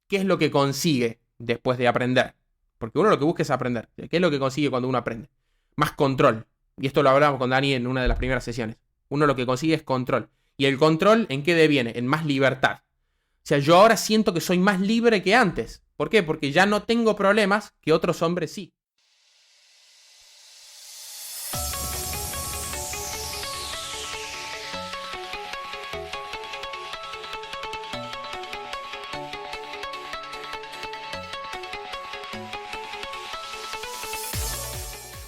¿qué es lo que consigue después de aprender? Porque uno lo que busca es aprender. ¿Qué es lo que consigue cuando uno aprende? Más control. Y esto lo hablamos con Dani en una de las primeras sesiones. Uno lo que consigue es control. ¿Y el control en qué deviene? En más libertad. O sea, yo ahora siento que soy más libre que antes. ¿Por qué? Porque ya no tengo problemas que otros hombres sí.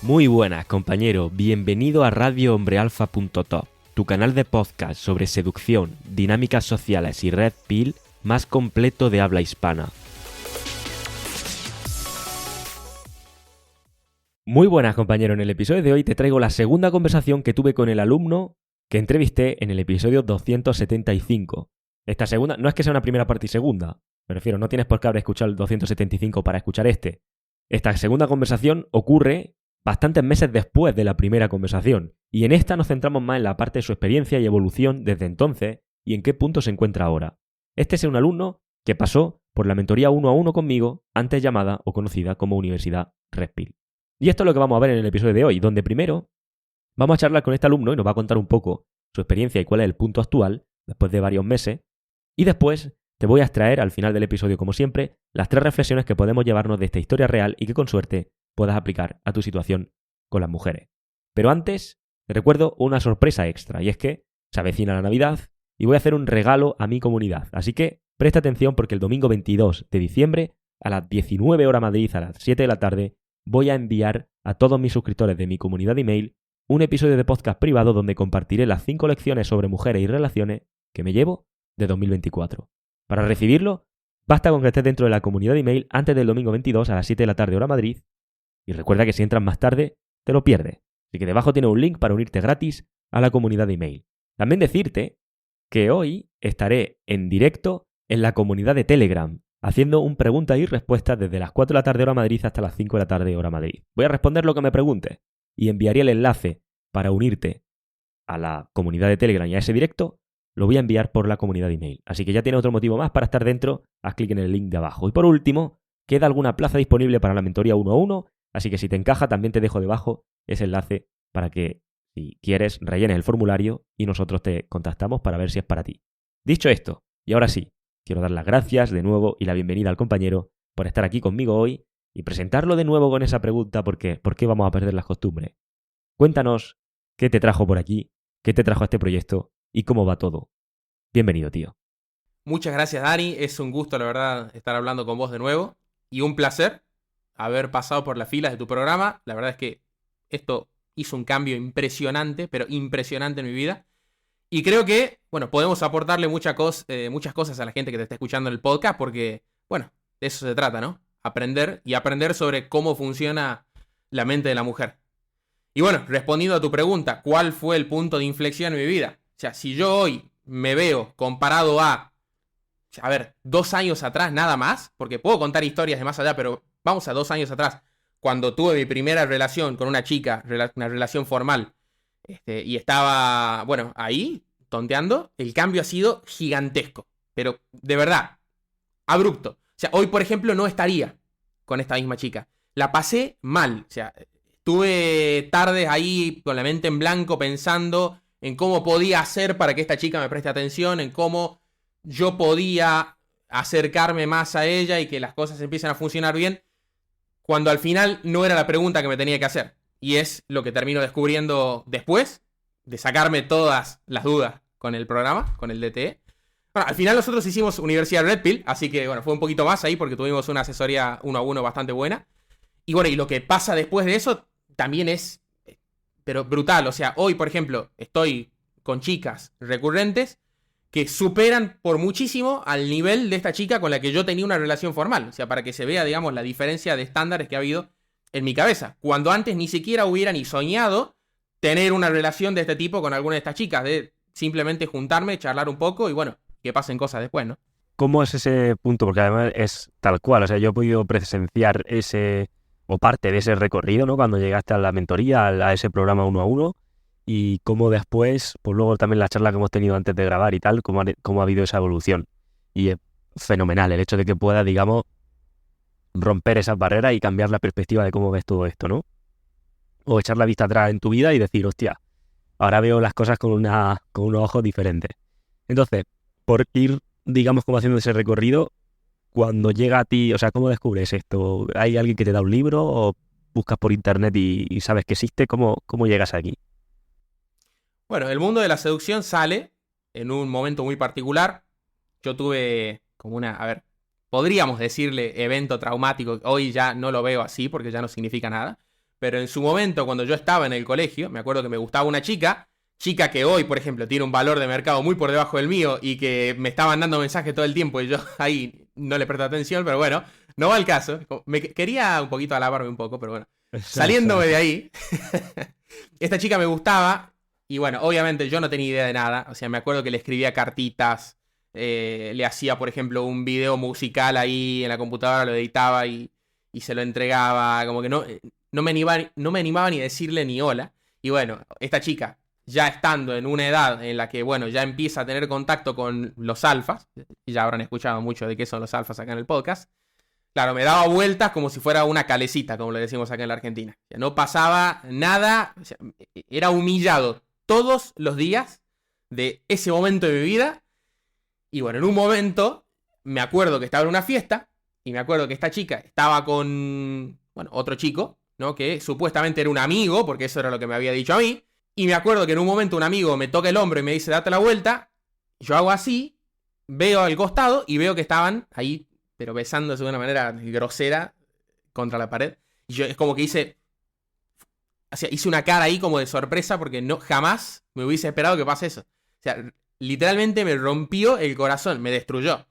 Muy buenas, compañero. Bienvenido a radiohombrealfa.top, tu canal de podcast sobre seducción, dinámicas sociales y red pill más completo de habla hispana. Muy buenas, compañero. En el episodio de hoy te traigo la segunda conversación que tuve con el alumno que entrevisté en el episodio 275. Esta segunda no es que sea una primera parte y segunda. Me refiero, no tienes por qué haber escuchado el 275 para escuchar este. Esta segunda conversación ocurre bastantes meses después de la primera conversación, y en esta nos centramos más en la parte de su experiencia y evolución desde entonces y en qué punto se encuentra ahora. Este es un alumno que pasó por la mentoría 1 a 1 conmigo, antes llamada o conocida como Universidad Red Pill. Y esto es lo que vamos a ver en el episodio de hoy, donde primero vamos a charlar con este alumno y nos va a contar un poco su experiencia y cuál es el punto actual, después de varios meses, y después te voy a extraer al final del episodio, como siempre, las 3 reflexiones que podemos llevarnos de esta historia real y que con suerte puedas aplicar a tu situación con las mujeres. Pero antes, te recuerdo una sorpresa extra, y es que se avecina la Navidad y voy a hacer un regalo a mi comunidad. Así que presta atención porque el domingo 22 de diciembre, a las 19 horas Madrid, a las 7 de la tarde, voy a enviar a todos mis suscriptores de mi comunidad de email un episodio de podcast privado donde compartiré las 5 lecciones sobre mujeres y relaciones que me llevo de 2024. Para recibirlo, basta con que estés dentro de la comunidad de email antes del domingo 22 a las 7 de la tarde hora Madrid. Y recuerda que si entras más tarde, te lo pierdes. Así que debajo tienes un link para unirte gratis a la comunidad de email. También decirte que hoy estaré en directo en la comunidad de Telegram, haciendo un preguntas y respuestas desde las 4 de la tarde hora Madrid hasta las 5 de la tarde hora Madrid. Voy a responder lo que me preguntes y enviaré el enlace para unirte a la comunidad de Telegram y a ese directo, lo voy a enviar por la comunidad de email. Así que ya tienes otro motivo más para estar dentro, haz clic en el link de abajo. Y por último, queda alguna plaza disponible para la mentoría 1 a 1, así que si te encaja también te dejo debajo ese enlace para que, si quieres, rellenes el formulario y nosotros te contactamos para ver si es para ti. Dicho esto, y ahora sí, quiero dar las gracias de nuevo y la bienvenida al compañero por estar aquí conmigo hoy y presentarlo de nuevo con esa pregunta porque ¿por qué vamos a perder las costumbres? Cuéntanos qué te trajo por aquí, qué te trajo a este proyecto y cómo va todo. Bienvenido, tío. Muchas gracias, Dani. Es un gusto, la verdad, estar hablando con vos de nuevo. Y un placer haber pasado por las filas de tu programa. La verdad es que esto hizo un cambio impresionante, pero impresionante en mi vida. Y creo que, bueno, podemos aportarle muchas cosas a la gente que te está escuchando en el podcast, porque, bueno, de eso se trata, ¿no? Aprender y aprender sobre cómo funciona la mente de la mujer. Y bueno, respondiendo a tu pregunta, ¿cuál fue el punto de inflexión en mi vida? O sea, si yo hoy me veo comparado a ver, 2 años atrás nada más, porque puedo contar historias de más allá, pero vamos a 2 años atrás, cuando tuve mi primera relación con una chica, una relación formal, y estaba, bueno, ahí, tonteando, el cambio ha sido gigantesco, pero de verdad, abrupto. O sea, hoy, por ejemplo, no estaría con esta misma chica. La pasé mal, o sea, estuve tardes ahí con la mente en blanco pensando en cómo podía hacer para que esta chica me preste atención, en cómo yo podía acercarme más a ella y que las cosas empiecen a funcionar bien, cuando al final no era la pregunta que me tenía que hacer. Y es lo que termino descubriendo después de sacarme todas las dudas con el programa, con el DTE. Bueno, al final nosotros hicimos Universidad Red Pill, así que bueno, fue un poquito más ahí porque tuvimos una asesoría 1 a 1 bastante buena. Y bueno, y lo que pasa después de eso también es, pero brutal. O sea, hoy, por ejemplo, estoy con chicas recurrentes que superan por muchísimo al nivel de esta chica con la que yo tenía una relación formal. O sea, para que se vea, digamos, la diferencia de estándares que ha habido en mi cabeza. Cuando antes ni siquiera hubiera ni soñado tener una relación de este tipo con alguna de estas chicas. De simplemente juntarme, charlar un poco y bueno, que pasen cosas después, ¿no? ¿Cómo es ese punto? Porque además es tal cual. O sea, yo he podido presenciar ese, o parte de ese recorrido, ¿no? Cuando llegaste a la mentoría, a ese programa 1 a 1. Y cómo después, pues luego también la charla que hemos tenido antes de grabar y tal, cómo ha habido esa evolución. Y fenomenal el hecho de que puedas, digamos, romper esas barreras y cambiar la perspectiva de cómo ves todo esto, ¿no? O echar la vista atrás en tu vida y decir, hostia, ahora veo las cosas con unos ojos diferentes. Entonces, por ir, digamos, como haciendo ese recorrido, cuando llega a ti, o sea, ¿cómo descubres esto? ¿Hay alguien que te da un libro o buscas por internet y sabes que existe? ¿Cómo llegas aquí? Bueno, el mundo de la seducción sale en un momento muy particular. Yo tuve como a ver, podríamos decirle evento traumático. Hoy ya no lo veo así porque ya no significa nada. Pero en su momento, cuando yo estaba en el colegio, me acuerdo que me gustaba una chica que hoy, por ejemplo, tiene un valor de mercado muy por debajo del mío y que me estaban dando mensajes todo el tiempo y yo ahí no le presto atención, pero bueno, no va al caso. Quería un poquito alabarme un poco, pero bueno. Saliéndome de ahí, esta chica me gustaba y bueno, obviamente yo no tenía idea de nada. O sea, me acuerdo que le escribía cartitas, le hacía, por ejemplo, un video musical ahí en la computadora, lo editaba y se lo entregaba. Como que no me animaba ni a decirle ni hola. Y bueno, esta chica, ya estando en una edad en la que, bueno, ya empieza a tener contacto con los alfas, y ya habrán escuchado mucho de qué son los alfas acá en el podcast, claro, me daba vueltas como si fuera una calecita, como le decimos acá en la Argentina. O sea, no pasaba nada, o sea, era humillado todos los días de ese momento de mi vida. Y bueno, en un momento me acuerdo que estaba en una fiesta y me acuerdo que esta chica estaba con, bueno, otro chico, ¿no? Que supuestamente era un amigo, porque eso era lo que me había dicho a mí. Y me acuerdo que en un momento un amigo me toca el hombro y me dice, date la vuelta. Yo hago así, veo al costado y veo que estaban ahí, pero besándose de una manera grosera contra la pared. Y yo es como que hice una cara ahí como de sorpresa porque jamás me hubiese esperado que pase eso. O sea, literalmente me rompió el corazón, me destruyó.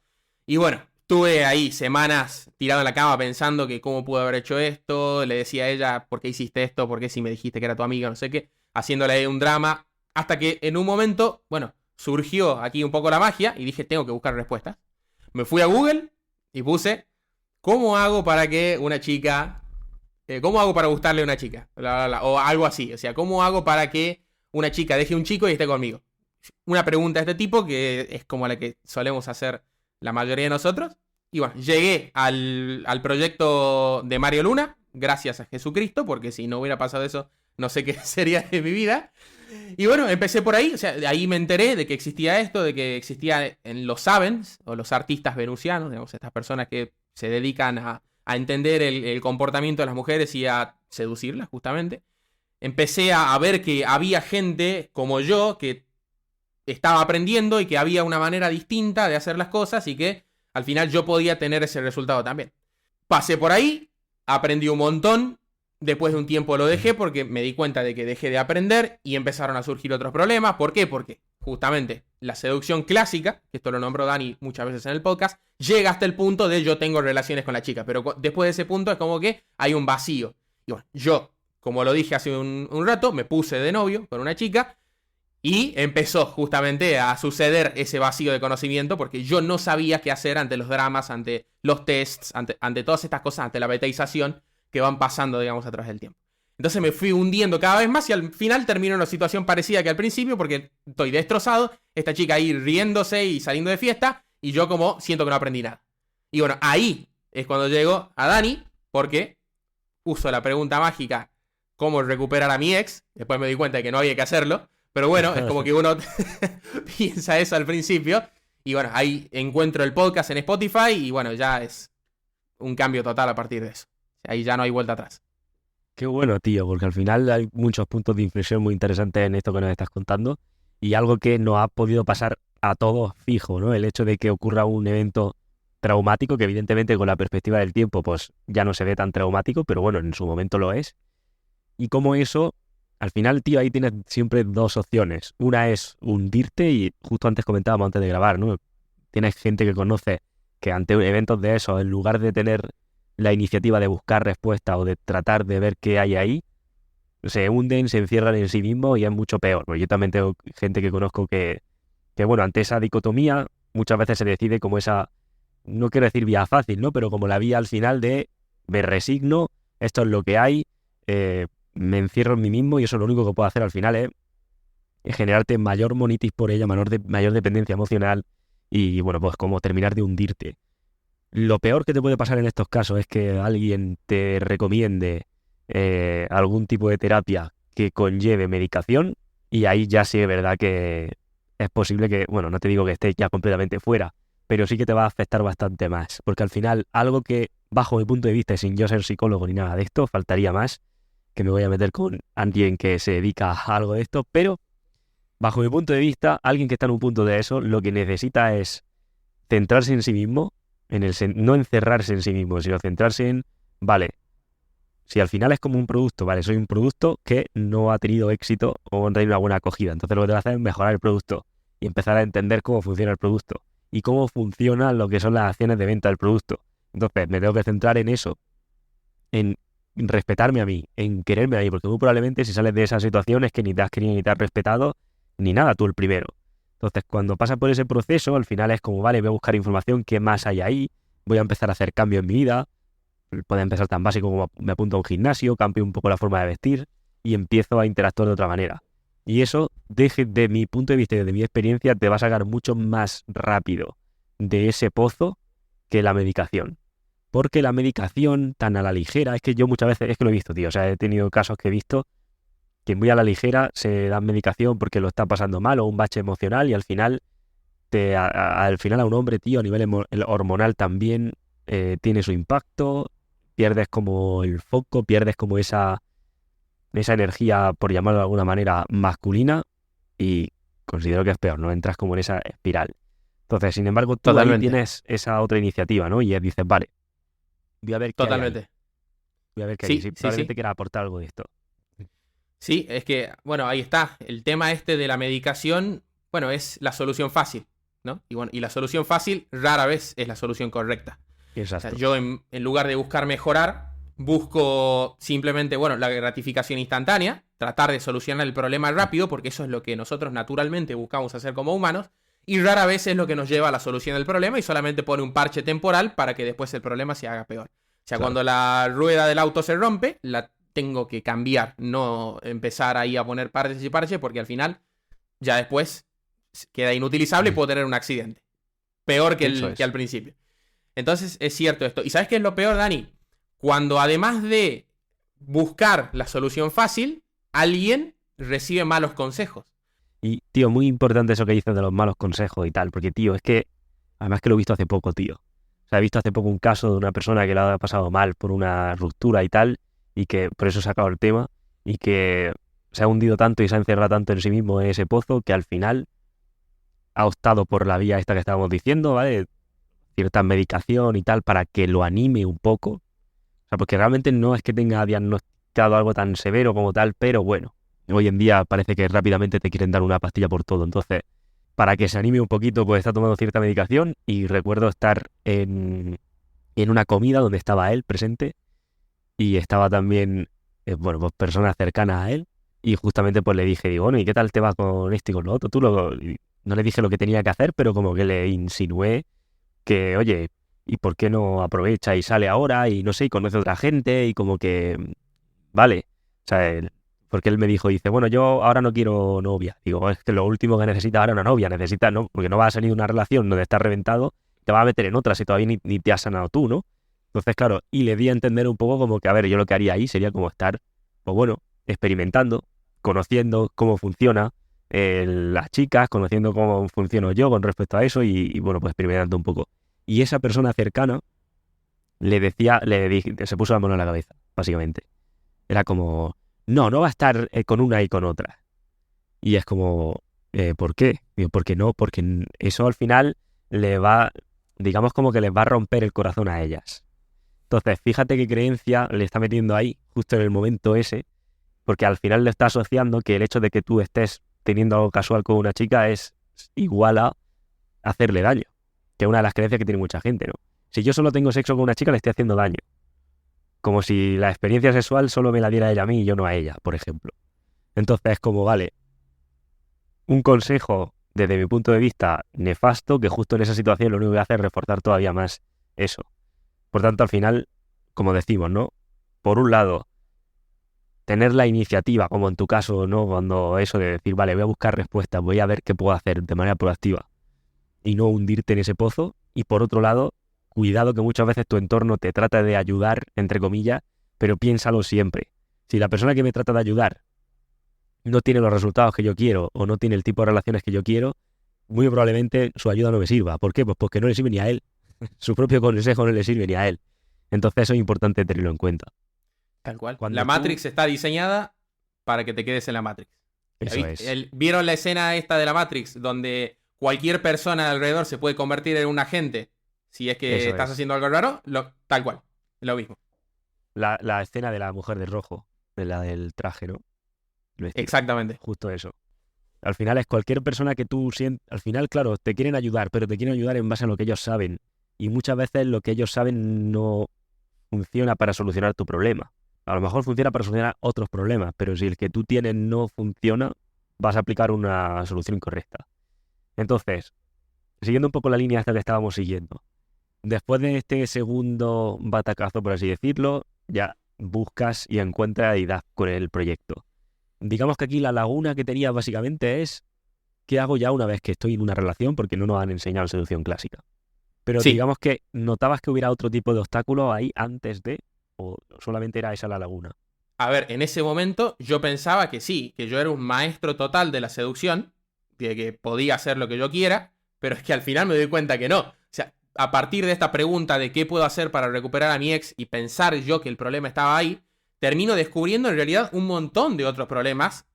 Y bueno, estuve ahí semanas tirado en la cama pensando que cómo pude haber hecho esto. Le decía a ella, ¿por qué hiciste esto? ¿Por qué si me dijiste que era tu amiga? No sé qué. Haciéndole un drama. Hasta que en un momento, bueno, surgió aquí un poco la magia y dije, tengo que buscar respuestas. Me fui a Google y puse, ¿cómo hago para que una chica... ¿cómo hago para gustarle a una chica? O algo así. O sea, ¿cómo hago para que una chica deje un chico y esté conmigo? Una pregunta de este tipo que es como la que solemos hacer la mayoría de nosotros. Y bueno, llegué al proyecto de Mario Luna, gracias a Jesucristo, porque si no hubiera pasado eso, no sé qué sería de mi vida. Y bueno, empecé por ahí, o sea, de ahí me enteré de que existía esto, de que existía en los Savens, o los artistas venusianos, digamos, estas personas que se dedican a entender el comportamiento de las mujeres y a seducirlas, justamente. Empecé a ver que había gente como yo que estaba aprendiendo y que había una manera distinta de hacer las cosas y que al final yo podía tener ese resultado también. Pasé por ahí, aprendí un montón, después de un tiempo lo dejé porque me di cuenta de que dejé de aprender y empezaron a surgir otros problemas. ¿Por qué? Porque justamente la seducción clásica, que esto lo nombró Dani muchas veces en el podcast, llega hasta el punto de yo tengo relaciones con la chica, pero después de ese punto es como que hay un vacío. Y bueno, yo, como lo dije hace un rato, me puse de novio con una chica y empezó justamente a suceder ese vacío de conocimiento porque yo no sabía qué hacer ante los dramas, ante los tests, ante todas estas cosas, ante la betaización que van pasando, digamos, a través del tiempo. Entonces me fui hundiendo cada vez más y al final termino en una situación parecida que al principio porque estoy destrozado, esta chica ahí riéndose y saliendo de fiesta y yo como siento que no aprendí nada. Y bueno, ahí es cuando llego a Dani porque uso la pregunta mágica ¿cómo recuperar a mi ex? Después me di cuenta de que no había que hacerlo, pero bueno, es como que uno piensa eso al principio y bueno, ahí encuentro el podcast en Spotify y bueno, ya es un cambio total a partir de eso. Ahí ya no hay vuelta atrás. Qué bueno, tío, porque al final hay muchos puntos de inflexión muy interesantes en esto que nos estás contando y algo que nos ha podido pasar a todos fijo, ¿no? El hecho de que ocurra un evento traumático, que evidentemente con la perspectiva del tiempo pues ya no se ve tan traumático, pero bueno, en su momento lo es. Y como eso, al final, tío, ahí tienes siempre dos opciones. Una es hundirte y justo antes comentábamos antes de grabar, ¿no? Tienes gente que conoce que ante eventos de esos, en lugar de tener la iniciativa de buscar respuestas o de tratar de ver qué hay ahí, se hunden, se encierran en sí mismos y es mucho peor. Porque yo también tengo gente que conozco que bueno, ante esa dicotomía muchas veces se decide como esa, no quiero decir vía fácil, ¿no? Pero como la vía al final de me resigno, esto es lo que hay, me encierro en mí mismo y eso lo único que puedo hacer al final es generarte mayor monitis por ella, mayor dependencia emocional y bueno, pues como terminar de hundirte. Lo peor que te puede pasar en estos casos es que alguien te recomiende algún tipo de terapia que conlleve medicación y ahí ya sí es verdad que es posible que, bueno, no te digo que estés ya completamente fuera, pero sí que te va a afectar bastante más, porque al final algo que, bajo mi punto de vista y sin yo ser psicólogo ni nada de esto, faltaría más, que me voy a meter con alguien que se dedica a algo de esto, pero bajo mi punto de vista, alguien que está en un punto de eso, lo que necesita es centrarse en sí mismo, no encerrarse en sí mismo, sino centrarse en, vale, si al final es como un producto, vale, soy un producto que no ha tenido éxito o no ha tenido una buena acogida, entonces lo que tengo que hacer es mejorar el producto y empezar a entender cómo funciona el producto y cómo funcionan lo que son las acciones de venta del producto. Entonces me tengo que centrar en eso, en respetarme a mí, en quererme a mí, porque muy probablemente si sales de esa situación es que ni te has querido ni te has respetado, ni nada, tú el primero. Entonces, cuando pasas por ese proceso, al final es como, vale, voy a buscar información, qué más hay ahí, voy a empezar a hacer cambios en mi vida, puede empezar tan básico como me apunto a un gimnasio, cambio un poco la forma de vestir y empiezo a interactuar de otra manera. Y eso, de mi punto de vista y de mi experiencia, te va a sacar mucho más rápido de ese pozo que la medicación. Porque la medicación tan a la ligera, es que yo muchas veces, es que lo he visto, tío, o sea, he tenido casos que he visto que muy a la ligera se dan medicación porque lo está pasando mal o un bache emocional y al final, al final a un hombre, tío, a nivel el hormonal también tiene su impacto, pierdes como el foco, pierdes como esa energía, por llamarlo de alguna manera, masculina y considero que es peor, ¿no? Entras como en esa espiral. Entonces, sin embargo, tú ahí Totalmente. tienes esa otra iniciativa, ¿no? Y dices, vale, voy a ver qué hay ahí. Totalmente. Voy a ver qué hay. Sí, Sí, sí, probablemente sí. quiera aportar algo de esto. Sí, es que, bueno, ahí está. El tema este de la medicación, bueno, es la solución fácil, ¿no? Y bueno, y la solución fácil rara vez es la solución correcta. O sea, Exacto. yo en lugar de buscar mejorar, busco simplemente, bueno, la gratificación instantánea, tratar de solucionar el problema rápido, porque eso es lo que nosotros naturalmente buscamos hacer como humanos, y rara vez es lo que nos lleva a la solución del problema y solamente pone un parche temporal para que después el problema se haga peor. O sea, Claro. cuando la rueda del auto se rompe, la tengo que cambiar, no empezar ahí a poner parches y parches, porque al final ya después queda inutilizable y puedo tener un accidente. Peor Eso que es. al principio. Entonces es cierto esto. ¿Y sabes qué es lo peor, Dani? Cuando además de buscar la solución fácil, alguien recibe malos consejos. Y, tío, muy importante eso que dices de los malos consejos y tal, porque, tío, es que, además que lo he visto hace poco, tío. O sea, he visto hace poco un caso de una persona que la ha pasado mal por una ruptura y tal, y que por eso he sacado el tema, y que se ha hundido tanto y se ha encerrado tanto en sí mismo en ese pozo que al final ha optado por la vía esta que estábamos diciendo, ¿vale? Cierta medicación y tal para que lo anime un poco. O sea, porque realmente no es que tenga diagnosticado algo tan severo como tal, pero bueno, hoy en día parece que rápidamente te quieren dar una pastilla por todo. Entonces, para que se anime un poquito, pues está tomando cierta medicación y recuerdo estar en una comida donde estaba él presente y estaba también, bueno, pues personas cercanas a él y justamente pues le dije, digo, bueno, ¿y qué tal te va con esto y con lo otro? Y no le dije lo que tenía que hacer, pero como que le insinué que, oye, ¿y por qué no aprovecha y sale ahora y no sé, y conoce a otra gente y como que, vale, o sea, porque él me dijo, dice, bueno, yo ahora no quiero novia. Digo, es que lo último que necesita ahora es una novia, necesita, ¿no? Porque no va a salir de una relación donde estás reventado, te va a meter en otra si todavía ni te has sanado tú, ¿no? Entonces, claro, y le di a entender un poco como que, a ver, yo lo que haría ahí sería como estar, pues bueno, experimentando, conociendo cómo funciona las chicas, conociendo cómo funciono yo con respecto a eso y, bueno, pues experimentando un poco. Y esa persona cercana le decía, le dije, se puso la mano en la cabeza, básicamente. Era como, no, no va a estar con una y con otra. Y es como, ¿por qué? Digo, ¿por qué no? Porque eso al final le va, digamos como que les va a romper el corazón a ellas. Entonces, fíjate qué creencia le está metiendo ahí, justo en el momento ese, porque al final le está asociando que el hecho de que tú estés teniendo algo casual con una chica es igual a hacerle daño, que es una de las creencias que tiene mucha gente, ¿no? Si yo solo tengo sexo con una chica, le estoy haciendo daño. Como si la experiencia sexual solo me la diera ella a mí y yo no a ella, por ejemplo. Entonces, como vale, un consejo desde mi punto de vista nefasto, que justo en esa situación lo único que hace es reforzar todavía más eso. Por tanto, al final, como decimos, ¿no? Por un lado, tener la iniciativa, como en tu caso, ¿no? Cuando eso de decir, vale, voy a buscar respuestas, voy a ver qué puedo hacer de manera proactiva. y no hundirte en ese pozo. Y por otro lado, cuidado que muchas veces tu entorno te trata de ayudar, entre comillas, pero piénsalo siempre. Si la persona que me trata de ayudar no tiene los resultados que yo quiero o no tiene el tipo de relaciones que yo quiero, muy probablemente su ayuda no me sirva. ¿Por qué? Pues porque no le sirve ni a él. Su propio consejo no le sirve ni a él. Entonces eso es importante tenerlo en cuenta. Tal cual. Cuando La tú- Matrix está diseñada para que te quedes en la Matrix. Eso es. ¿Vieron la escena esta de la Matrix donde cualquier persona alrededor se puede convertir en un agente si es que Eso estás es. haciendo algo raro? Tal cual. Lo mismo. La escena de la mujer de rojo, de la del traje, ¿no? El vestido. Exactamente. Justo eso. Al final es cualquier persona que tú sientes. Al final, claro, te quieren ayudar, pero te quieren ayudar en base a lo que ellos saben. Y muchas veces lo que ellos saben no funciona para solucionar tu problema. A lo mejor funciona para solucionar otros problemas, pero si el que tú tienes no funciona, vas a aplicar una solución incorrecta. Entonces, siguiendo un poco la línea esta que estábamos siguiendo, después de este segundo batacazo, por así decirlo, ya buscas y encuentras y das con el proyecto. Digamos que aquí la laguna que tenía básicamente es ¿qué hago ya una vez que estoy en una relación? Porque no nos han enseñado seducción clásica. Pero Sí. digamos que notabas que hubiera otro tipo de obstáculo ahí antes de, o solamente era esa la laguna. A ver, en ese momento yo pensaba que sí, que yo era un maestro total de la seducción, de que podía hacer lo que yo quiera, pero es que al final me doy cuenta que no. O sea, a partir de esta pregunta de qué puedo hacer para recuperar a mi ex y pensar yo que el problema estaba ahí, termino descubriendo en realidad un montón de otros problemas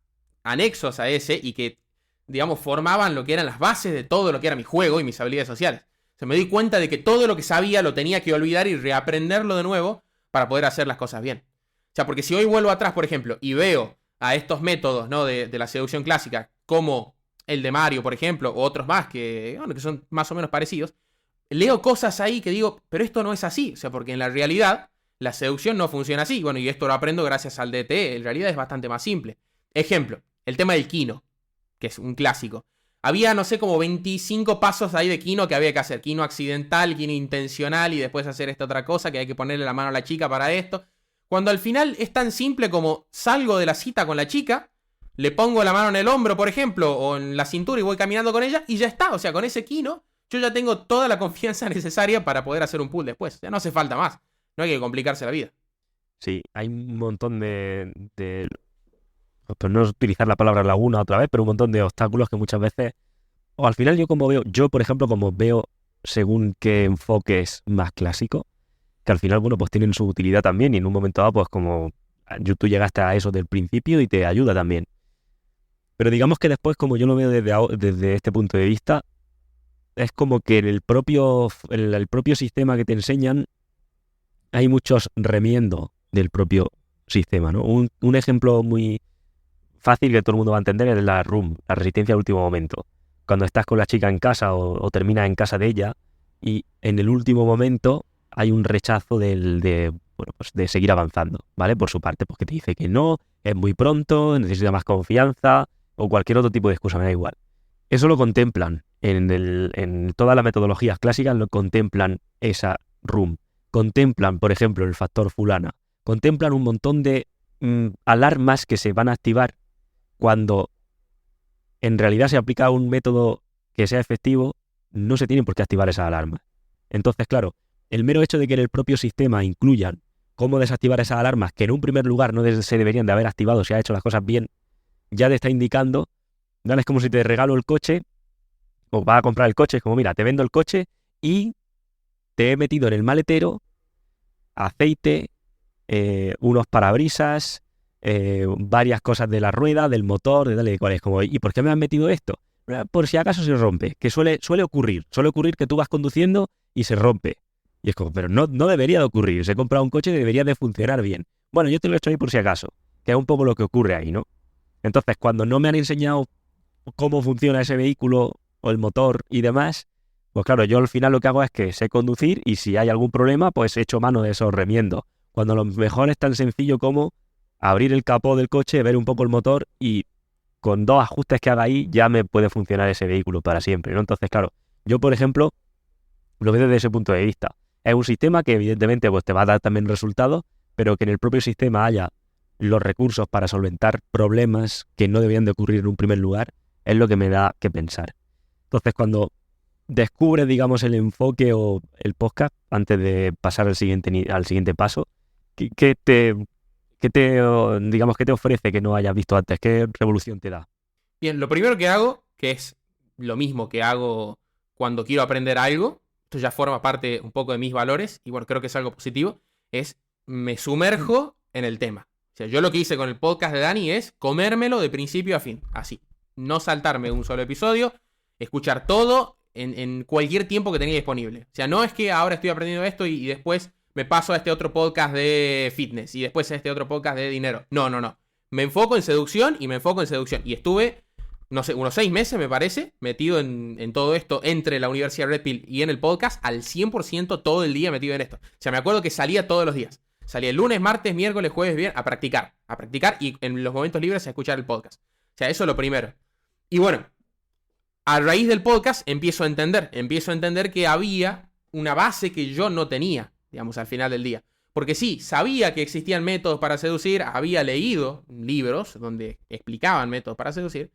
anexos a ese y que, digamos, formaban lo que eran las bases de todo lo que era mi juego y mis habilidades sociales. O sea, me di cuenta de que todo lo que sabía lo tenía que olvidar y reaprenderlo de nuevo para poder hacer las cosas bien. O sea, porque si hoy vuelvo atrás, por ejemplo, y veo a estos métodos, ¿no? de la seducción clásica, como el de Mario, por ejemplo, o otros más que, bueno, que son más o menos parecidos, leo cosas ahí que digo, pero esto no es así. O sea, porque en la realidad la seducción no funciona así. Bueno, y esto lo aprendo gracias al DT. En realidad es bastante más simple. Ejemplo, el tema del Kino, que es un clásico. Había, no sé, como 25 pasos ahí de Kino que había que hacer. Kino accidental, Kino intencional y después hacer esta otra cosa que hay que ponerle la mano a la chica para esto. Cuando al final es tan simple como salgo de la cita con la chica, le pongo la mano en el hombro, por ejemplo, o en la cintura y voy caminando con ella y ya está. O sea, con ese Kino yo ya tengo toda la confianza necesaria para poder hacer un pull después. Ya no hace falta más. No hay que complicarse la vida. Sí, hay un montón pues no utilizar la palabra laguna otra vez, pero un montón de obstáculos que muchas veces, o al final yo por ejemplo, como veo según qué enfoques más clásicos, que al final, bueno, pues tienen su utilidad también y en un momento dado, pues como tú llegaste a eso del principio y te ayuda también. Pero digamos que después, como yo lo veo desde este punto de vista, es como que en el propio sistema que te enseñan hay muchos remiendos del propio sistema, ¿no? Un ejemplo muy fácil que todo el mundo va a entender es la RUM, la resistencia al último momento. Cuando estás con la chica en casa o terminas en casa de ella y en el último momento hay un rechazo bueno, pues de seguir avanzando, ¿vale? Por su parte, porque te dice que no, es muy pronto, necesita más confianza o cualquier otro tipo de excusa, me da igual. Eso lo contemplan en todas las metodologías clásicas, lo contemplan esa RUM. Contemplan, por ejemplo, el factor fulana. Contemplan un montón de alarmas que se van a activar cuando en realidad se aplica un método que sea efectivo, no se tienen por qué activar esas alarmas. Entonces, claro, el mero hecho de que en el propio sistema incluyan cómo desactivar esas alarmas, que en un primer lugar no se deberían de haber activado si has hecho las cosas bien, ya te está indicando, ¿vale? Es como si te regalo el coche, o vas a comprar el coche, es como, mira, te vendo el coche y te he metido en el maletero aceite, unos parabrisas, varias cosas de la rueda, del motor, de tal y cual. Es como, ¿y por qué me han metido esto? Por si acaso se rompe, que suele ocurrir que tú vas conduciendo y se rompe. Y es como, pero no debería de ocurrir, se ha comprado un coche y debería de funcionar bien. Bueno, yo te lo he hecho ahí por si acaso, que es un poco lo que ocurre ahí, ¿no? Entonces, cuando no me han enseñado cómo funciona ese vehículo o el motor y demás, pues claro, yo al final lo que hago es que sé conducir y si hay algún problema, pues echo mano de esos remiendos. Cuando lo mejor es tan sencillo como abrir el capó del coche, ver un poco el motor y con 2 ajustes que haga ahí ya me puede funcionar ese vehículo para siempre, ¿no? Entonces, claro, yo por ejemplo lo veo desde ese punto de vista. Es un sistema que evidentemente pues, te va a dar también resultados, pero que en el propio sistema haya los recursos para solventar problemas que no deberían de ocurrir en un primer lugar, es lo que me da que pensar. Entonces, cuando descubres, digamos, el enfoque o el podcast antes de pasar al siguiente paso? ¿Qué digamos, qué te ofrece que no hayas visto antes? ¿Qué revolución te da? Bien, lo primero que hago, que es lo mismo que hago cuando quiero aprender algo, esto ya forma parte un poco de mis valores, y bueno, creo que es algo positivo, es me sumerjo en el tema. O sea, yo lo que hice con el podcast de Dani es comérmelo de principio a fin, así. No saltarme un solo episodio, escuchar todo en cualquier tiempo que tenga disponible. O sea, no es que ahora estoy aprendiendo esto y después me paso a este otro podcast de fitness y después a este otro podcast de dinero. No, no, no. Me enfoco en seducción y me enfoco en seducción. Y estuve, no sé, unos 6 meses, me parece, metido en todo esto entre la Universidad Red Pill y en el podcast, al 100% todo el día metido en esto. O sea, me acuerdo que salía todos los días. Salía el lunes, martes, miércoles, jueves, viernes, a practicar y en los momentos libres a escuchar el podcast. O sea, eso es lo primero. Y bueno, a raíz del podcast empiezo a entender que había una base que yo no tenía, digamos, al final del día. Porque sí, sabía que existían métodos para seducir, había leído libros donde explicaban métodos para seducir,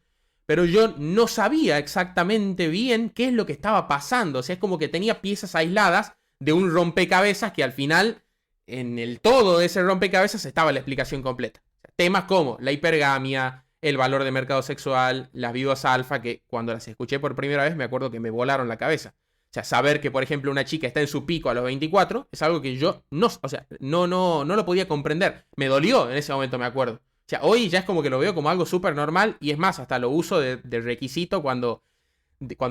pero yo no sabía exactamente bien qué es lo que estaba pasando. O sea, es como que tenía piezas aisladas de un rompecabezas que al final, en el todo de ese rompecabezas, estaba la explicación completa. O sea, temas como la hipergamia, el valor de mercado sexual, las viudas alfa, que cuando las escuché por primera vez me acuerdo que me volaron la cabeza. O sea, saber que, por ejemplo, una chica está en su pico a los 24 es algo que yo no lo podía comprender. Me dolió en ese momento, me acuerdo. O sea, hoy ya es como que lo veo como algo súper normal y es más, hasta lo uso de requisito cuando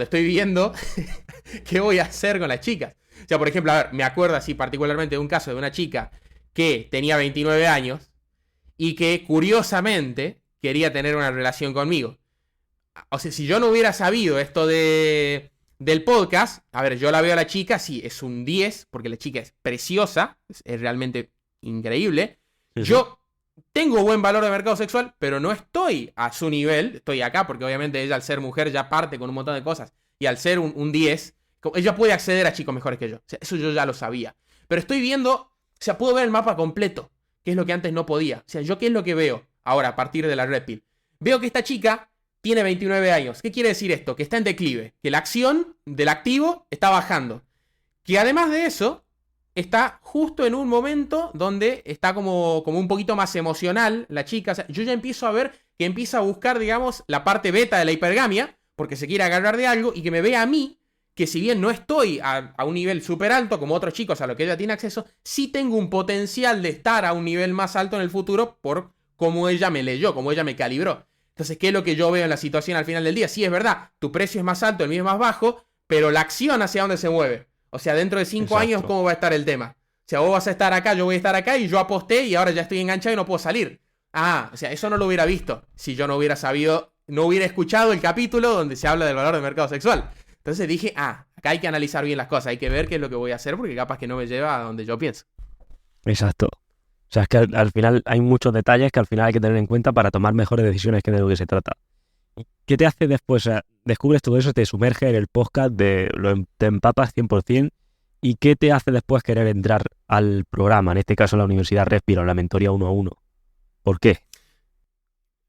estoy viendo qué voy a hacer con las chicas. O sea, por ejemplo, a ver, me acuerdo así particularmente de un caso de una chica que tenía 29 años y que curiosamente quería tener una relación conmigo. O sea, si yo no hubiera sabido esto del podcast, a ver, yo la veo a la chica, sí, es un 10, porque la chica es preciosa, es realmente increíble. Sí, sí. Yo tengo buen valor de mercado sexual, pero no estoy a su nivel, estoy acá porque obviamente ella al ser mujer ya parte con un montón de cosas, y al ser un 10, ella puede acceder a chicos mejores que yo. O sea, eso yo ya lo sabía. Pero estoy viendo, o sea, puedo ver el mapa completo, que es lo que antes no podía. O sea, yo qué es lo que veo ahora a partir de la Red Pill. Veo que esta chica tiene 29 años. ¿Qué quiere decir esto? Que está en declive, que la acción del activo está bajando. Que además de eso, está justo en un momento donde está como un poquito más emocional la chica. O sea, yo ya empiezo a ver que empieza a buscar, digamos, la parte beta de la hipergamia, porque se quiere agarrar de algo y que me vea a mí, que si bien no estoy a un nivel súper alto como otros chicos a lo que ella tiene acceso, sí tengo un potencial de estar a un nivel más alto en el futuro por cómo ella me leyó, cómo ella me calibró. Entonces, ¿qué es lo que yo veo en la situación al final del día? Sí, es verdad, tu precio es más alto, el mío es más bajo, pero la acción hacia dónde se mueve. O sea, dentro de 5 años, ¿cómo va a estar el tema? O sea, vos vas a estar acá, yo voy a estar acá y yo aposté y ahora ya estoy enganchado y no puedo salir. Ah, o sea, eso no lo hubiera visto si yo no hubiera sabido, no hubiera escuchado el capítulo donde se habla del valor del mercado sexual. Entonces dije, acá hay que analizar bien las cosas, hay que ver qué es lo que voy a hacer porque capaz que no me lleva a donde yo pienso. Exacto. O sea, es que al final hay muchos detalles que al final hay que tener en cuenta para tomar mejores decisiones, que de lo que se trata. ¿Qué te hace después? O sea, descubres todo eso, te sumerge en el podcast, te empapas 100%. ¿Y qué te hace después querer entrar al programa? En este caso, la Universidad Red Pill o la mentoría 1-1. ¿Por qué?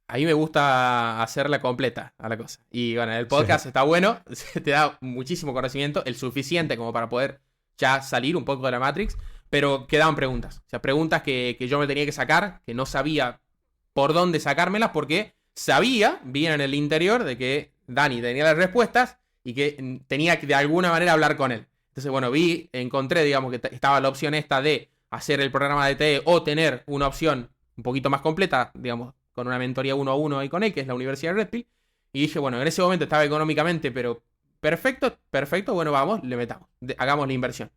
A mí me gusta hacerla completa a la cosa. Y bueno, el podcast está bueno, te da muchísimo conocimiento, el suficiente como para poder ya salir un poco de la Matrix, pero quedaban preguntas. O sea, preguntas que yo me tenía que sacar, que no sabía por dónde sacármelas, porque sabía, bien en el interior, de que Dani tenía las respuestas y que tenía que de alguna manera hablar con él. Entonces, bueno, encontré, digamos, que estaba la opción esta de hacer el programa de TE o tener una opción un poquito más completa, digamos, con una mentoría 1-1 ahí con él, que es la Universidad Red Pill. Y dije, bueno, en ese momento estaba económicamente, pero perfecto, bueno, vamos, le metamos, hagamos la inversión.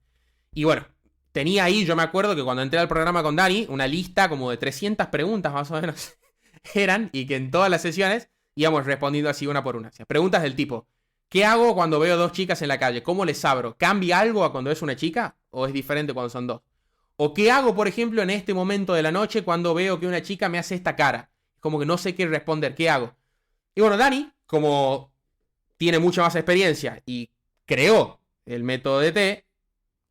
Y bueno, tenía ahí, yo me acuerdo que cuando entré al programa con Dani, una lista como de 300 preguntas más o menos eran, y que en todas las sesiones íbamos respondiendo así una por una. O sea, preguntas del tipo, ¿qué hago cuando veo dos chicas en la calle? ¿Cómo les abro? ¿Cambia algo a cuando es una chica? ¿O es diferente cuando son dos? ¿O qué hago, por ejemplo, en este momento de la noche cuando veo que una chica me hace esta cara? Como que no sé qué responder, ¿qué hago? Y bueno, Dani, como tiene mucha más experiencia y creó el método de T,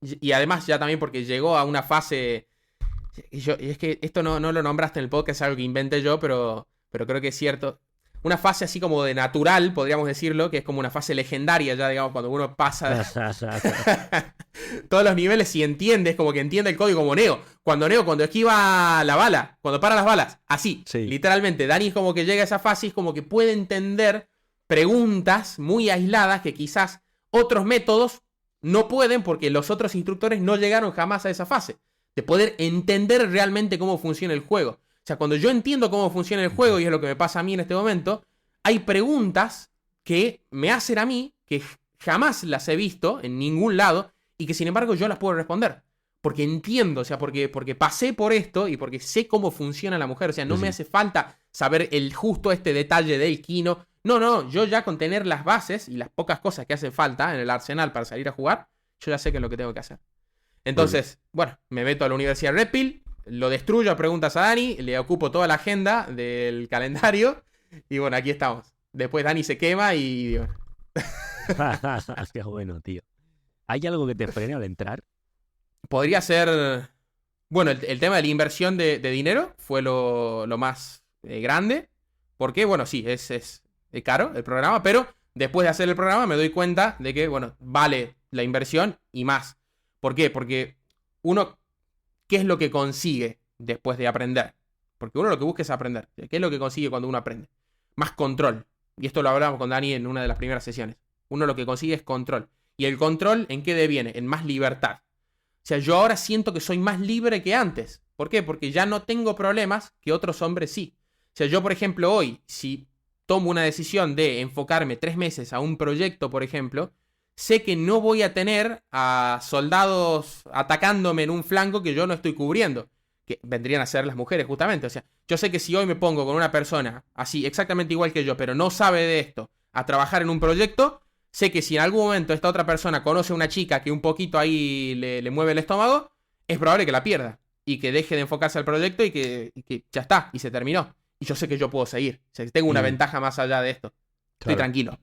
y además ya también porque llegó a una fase... Y es que esto no lo nombraste en el podcast, es algo que inventé yo, pero creo que es cierto. una fase así como de natural, podríamos decirlo, que es como una fase legendaria ya, digamos, cuando uno pasa todos los niveles y entiende, es como que entiende el código como Neo. Cuando esquiva la bala, cuando para las balas, así, Sí. literalmente. Dani es como que llega a esa fase y es como que puede entender preguntas muy aisladas que quizás otros métodos no pueden porque los otros instructores no llegaron jamás a esa fase. De poder entender realmente cómo funciona el juego. O sea, cuando yo entiendo cómo funciona el juego, y es lo que me pasa a mí en este momento, hay preguntas que me hacen a mí, que jamás las he visto en ningún lado, y que sin embargo yo las puedo responder. Porque entiendo, o sea, porque pasé por esto y porque sé cómo funciona la mujer. O sea, no me hace falta saber el justo este detalle del Kino. No, yo ya con tener las bases y las pocas cosas que hacen falta en el arsenal para salir a jugar, yo ya sé qué es lo que tengo que hacer. Entonces, bueno, me meto a la Universidad Red Pill, lo destruyo a preguntas a Dani, le ocupo toda la agenda del calendario y bueno, aquí estamos. Después Dani se quema y bueno. Qué bueno, tío. ¿Hay algo que te frene al entrar? Podría ser... Bueno, el tema de la inversión de dinero fue lo más grande. Porque, bueno, sí, es caro el programa, pero después de hacer el programa me doy cuenta de que, bueno, vale la inversión y más. ¿Por qué? Porque uno, ¿qué es lo que consigue después de aprender? Porque uno lo que busca es aprender. ¿Qué es lo que consigue cuando uno aprende? Más control. Y esto lo hablamos con Dani en una de las primeras sesiones. Uno lo que consigue es control. ¿Y el control en qué deviene? En más libertad. O sea, yo ahora siento que soy más libre que antes. ¿Por qué? Porque ya no tengo problemas que otros hombres sí. O sea, yo, por ejemplo, hoy, si tomo una decisión de enfocarme 3 meses a un proyecto, por ejemplo, sé que no voy a tener a soldados atacándome en un flanco que yo no estoy cubriendo. Que vendrían a ser las mujeres, justamente. O sea, yo sé que si hoy me pongo con una persona así, exactamente igual que yo, pero no sabe de esto, a trabajar en un proyecto, sé que si en algún momento esta otra persona conoce a una chica que un poquito ahí le mueve el estómago, es probable que la pierda. Y que deje de enfocarse al proyecto y que ya está, y se terminó. Y yo sé que yo puedo seguir. O sea, que tengo una ventaja más allá de esto. Estoy tranquilo.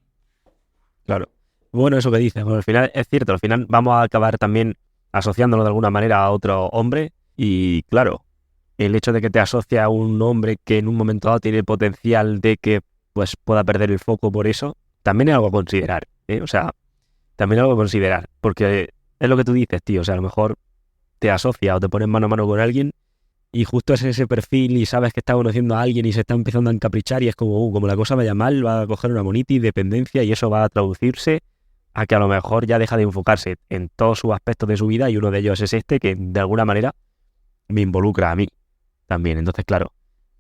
Claro. Bueno, eso que dices. Bueno, al final es cierto. Al final vamos a acabar también asociándolo de alguna manera a otro hombre. Y claro, el hecho de que te asocia a un hombre que en un momento dado tiene el potencial de que pues pueda perder el foco por eso, también es algo a considerar, ¿eh? O sea, también es algo a considerar. Porque es lo que tú dices, tío. O sea, a lo mejor te asocia o te pones mano a mano con alguien y justo es ese perfil y sabes que está conociendo a alguien y se está empezando a encaprichar y es como la cosa vaya mal, va a coger una monitis, dependencia y eso va a traducirse a que a lo mejor ya deja de enfocarse en todos sus aspectos de su vida y uno de ellos es este que de alguna manera me involucra a mí también. Entonces, claro,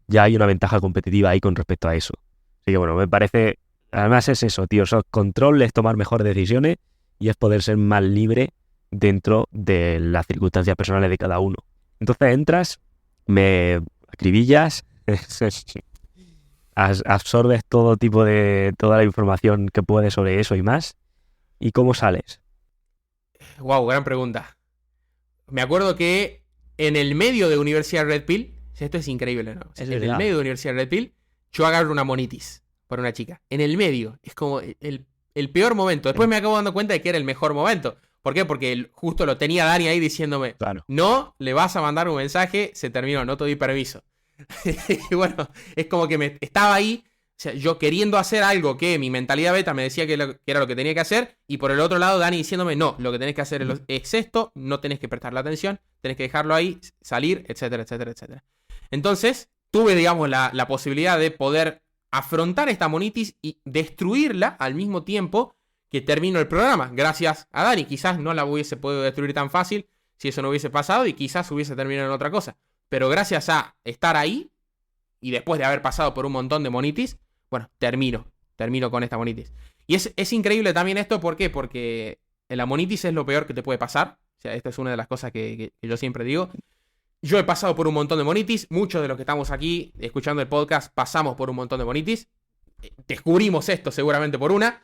ya hay una ventaja competitiva ahí con respecto a eso. Así que bueno, me parece, además es eso, tío, eso es control, es tomar mejores decisiones y es poder ser más libre dentro de las circunstancias personales de cada uno. Entonces entras, me acribillas, absorbes toda la información que puedes sobre eso y más. ¿Y cómo sales? Wow, gran pregunta. Me acuerdo que en el medio de Universidad Red Pill, esto es increíble, ¿no? O sea, en el medio de Universidad Red Pill, yo agarro una monitis por una chica. En el medio. Es como el peor momento. Después me acabo dando cuenta de que era el mejor momento. ¿Por qué? Porque justo lo tenía Dani ahí diciéndome, claro, no le vas a mandar un mensaje, se terminó, no te doy permiso. Y bueno, es como que estaba ahí, o sea, yo queriendo hacer algo que mi mentalidad beta me decía que era lo que tenía que hacer, y por el otro lado Dani diciéndome, no, lo que tenés que hacer es esto, no tenés que prestarle atención, tenés que dejarlo ahí, salir, etcétera, etcétera, etcétera. Entonces, tuve, digamos, la posibilidad de poder afrontar esta monitis y destruirla al mismo tiempo que termino el programa, gracias a Dani. Quizás no la hubiese podido destruir tan fácil si eso no hubiese pasado y quizás hubiese terminado en otra cosa. Pero gracias a estar ahí y después de haber pasado por un montón de monitis, bueno, termino con esta monitis. Y es increíble también esto, ¿por qué? Porque la monitis es lo peor que te puede pasar. O sea, esta es una de las cosas que yo siempre digo. Yo he pasado por un montón de monitis, muchos de los que estamos aquí escuchando el podcast pasamos por un montón de monitis. Descubrimos esto seguramente por una.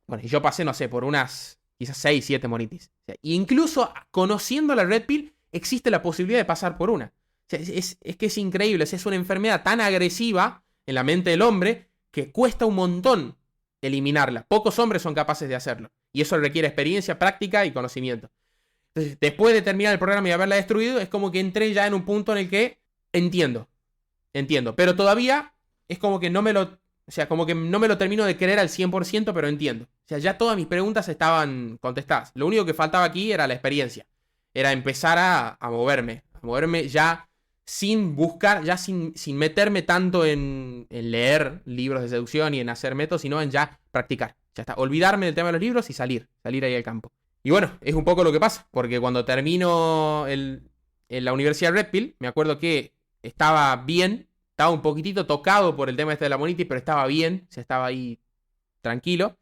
Bueno, y yo pasé, no sé, por unas quizás 6, 7 monitis. O sea, incluso conociendo la Red Pill, existe la posibilidad de pasar por una. O sea, es que es increíble. Es una enfermedad tan agresiva en la mente del hombre que cuesta un montón eliminarla. Pocos hombres son capaces de hacerlo. Y eso requiere experiencia, práctica y conocimiento. Entonces, después de terminar el programa y haberla destruido, es como que entré ya en un punto en el que entiendo. Pero todavía es como que no me lo O sea, como que no me lo termino de creer al 100%, pero entiendo. O sea, ya todas mis preguntas estaban contestadas. Lo único que faltaba aquí era la experiencia. Era empezar a moverme. A moverme ya sin buscar, ya sin meterme tanto en leer libros de seducción y en hacer métodos, sino en ya practicar. Ya está. Olvidarme del tema de los libros y salir ahí al campo. Y bueno, es un poco lo que pasa. Porque cuando termino en la Universidad de Red Pill, me acuerdo que estaba bien. Estaba un poquitito tocado por el tema este de la monitis, pero estaba bien, o sea, estaba ahí tranquilo.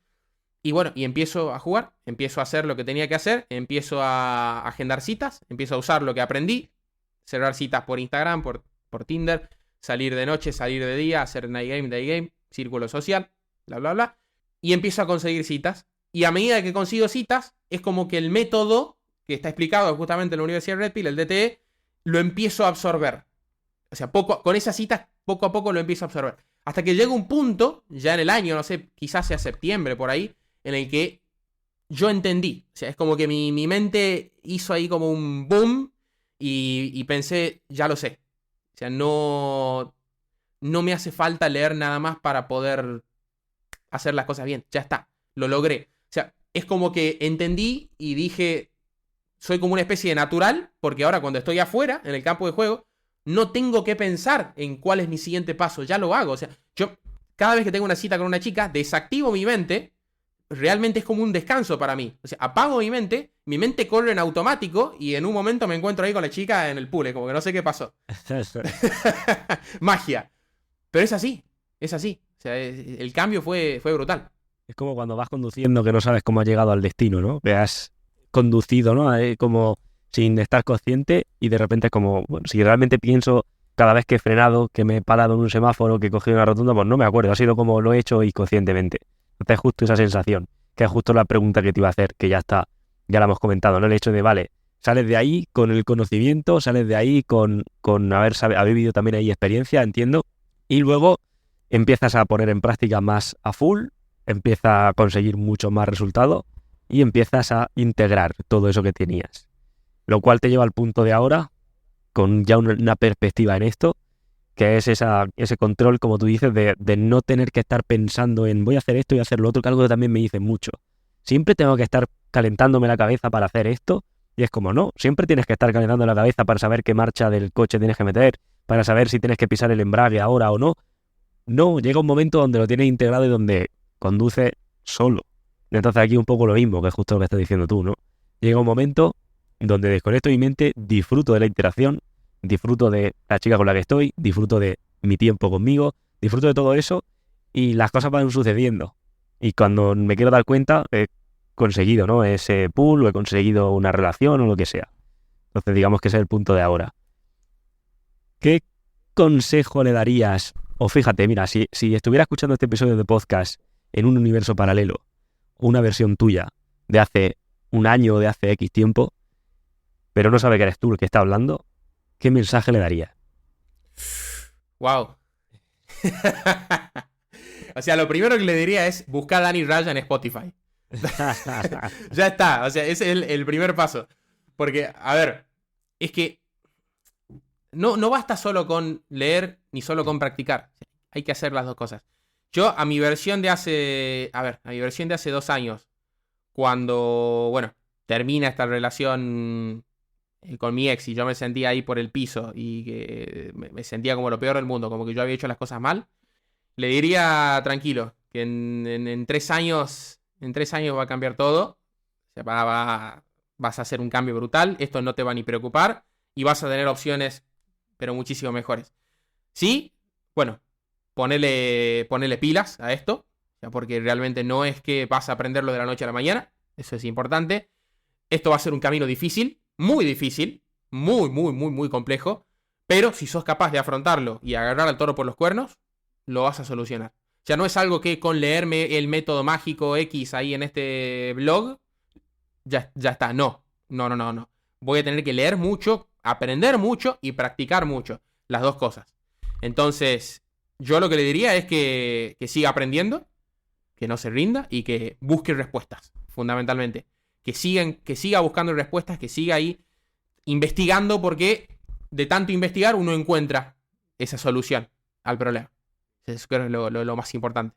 Y bueno, y empiezo a jugar, empiezo a hacer lo que tenía que hacer, empiezo a agendar citas, empiezo a usar lo que aprendí, cerrar citas por Instagram, por Tinder, salir de noche, salir de día, hacer night game, day game, círculo social, bla, bla, bla. Y empiezo a conseguir citas. Y a medida que consigo citas, es como que el método que está explicado justamente en la Universidad de Red Pill, el DTE, lo empiezo a absorber. O sea, con esas citas, poco a poco lo empiezo a absorber. Hasta que llega un punto, ya en el año, no sé, quizás sea septiembre por ahí, en el que yo entendí. O sea, es como que mi mente hizo ahí como un boom y pensé, ya lo sé. O sea, no me hace falta leer nada más para poder hacer las cosas bien. Ya está, lo logré. O sea, es como que entendí y dije, soy como una especie de natural, porque ahora cuando estoy afuera, en el campo de juego, no tengo que pensar en cuál es mi siguiente paso, ya lo hago. O sea, yo cada vez que tengo una cita con una chica, desactivo mi mente, realmente es como un descanso para mí. O sea, apago mi mente corre en automático y en un momento me encuentro ahí con la chica en el pool, como que no sé qué pasó. Magia. Pero es así. O sea, el cambio fue brutal. Es como cuando vas conduciendo que no sabes cómo has llegado al destino, ¿no? Que has conducido, ¿no? Como sin estar consciente y de repente es como, bueno, si realmente pienso cada vez que he frenado, que me he parado en un semáforo, que he cogido una rotonda, pues no me acuerdo, ha sido como lo he hecho inconscientemente. Entonces es justo esa sensación, que es justo la pregunta que te iba a hacer, que ya está, ya la hemos comentado, ¿no? El hecho de, vale, sales de ahí con el conocimiento, sales de ahí con haber vivido también ahí experiencia, entiendo, y luego empiezas a poner en práctica más a full, empiezas a conseguir mucho más resultado y empiezas a integrar todo eso que tenías. Lo cual te lleva al punto de ahora, con ya una perspectiva en esto, que es ese control, como tú dices, de no tener que estar pensando en voy a hacer esto y hacer lo otro, que algo que también me dicen mucho. Siempre tengo que estar calentándome la cabeza para hacer esto, y es como no, siempre tienes que estar calentando la cabeza para saber qué marcha del coche tienes que meter, para saber si tienes que pisar el embrague ahora o no. No, llega un momento donde lo tienes integrado y donde conduce solo. Entonces aquí un poco lo mismo, que es justo lo que estás diciendo tú, ¿no? Llega un momento donde desconecto mi mente, disfruto de la interacción, disfruto de la chica con la que estoy, disfruto de mi tiempo conmigo, disfruto de todo eso y las cosas van sucediendo. Y cuando me quiero dar cuenta, he conseguido, ¿no? Ese pool o he conseguido una relación o lo que sea. Entonces digamos que ese es el punto de ahora. ¿Qué consejo le darías? O fíjate, mira, si estuviera escuchando este episodio de podcast en un universo paralelo, una versión tuya de hace un año o de hace X tiempo, pero no sabe que eres tú el que está hablando, ¿qué mensaje le darías? Wow. O sea, lo primero que le diría es buscar a Dani Raya en Spotify. Ya está, o sea, ese es el primer paso. Porque, a ver, es que no basta solo con leer ni solo con practicar. Hay que hacer las dos cosas. Yo, a mi versión de hace 2 años, cuando, bueno, termina esta relación con mi ex y yo me sentía ahí por el piso y que me sentía como lo peor del mundo, como que yo había hecho las cosas mal, le diría tranquilo, que en 3 años, va a cambiar todo. O sea, vas a hacer un cambio brutal, esto no te va ni preocupar y vas a tener opciones, pero muchísimo mejores. Sí, bueno, ponele pilas a esto, o sea, porque realmente no es que vas a aprenderlo de la noche a la mañana, eso es importante. Esto va a ser un camino difícil, muy, muy, muy, muy complejo, pero si sos capaz de afrontarlo y agarrar al toro por los cuernos, lo vas a solucionar. O sea, no es algo que con leerme el método mágico X ahí en este blog, ya está, no. Voy a tener que leer mucho, aprender mucho y practicar mucho, las dos cosas. Entonces, yo lo que le diría es que siga aprendiendo, que no se rinda y que busque respuestas, fundamentalmente. Que siga buscando respuestas, que siga ahí investigando, porque de tanto investigar uno encuentra esa solución al problema. O Eso creo que es lo más importante.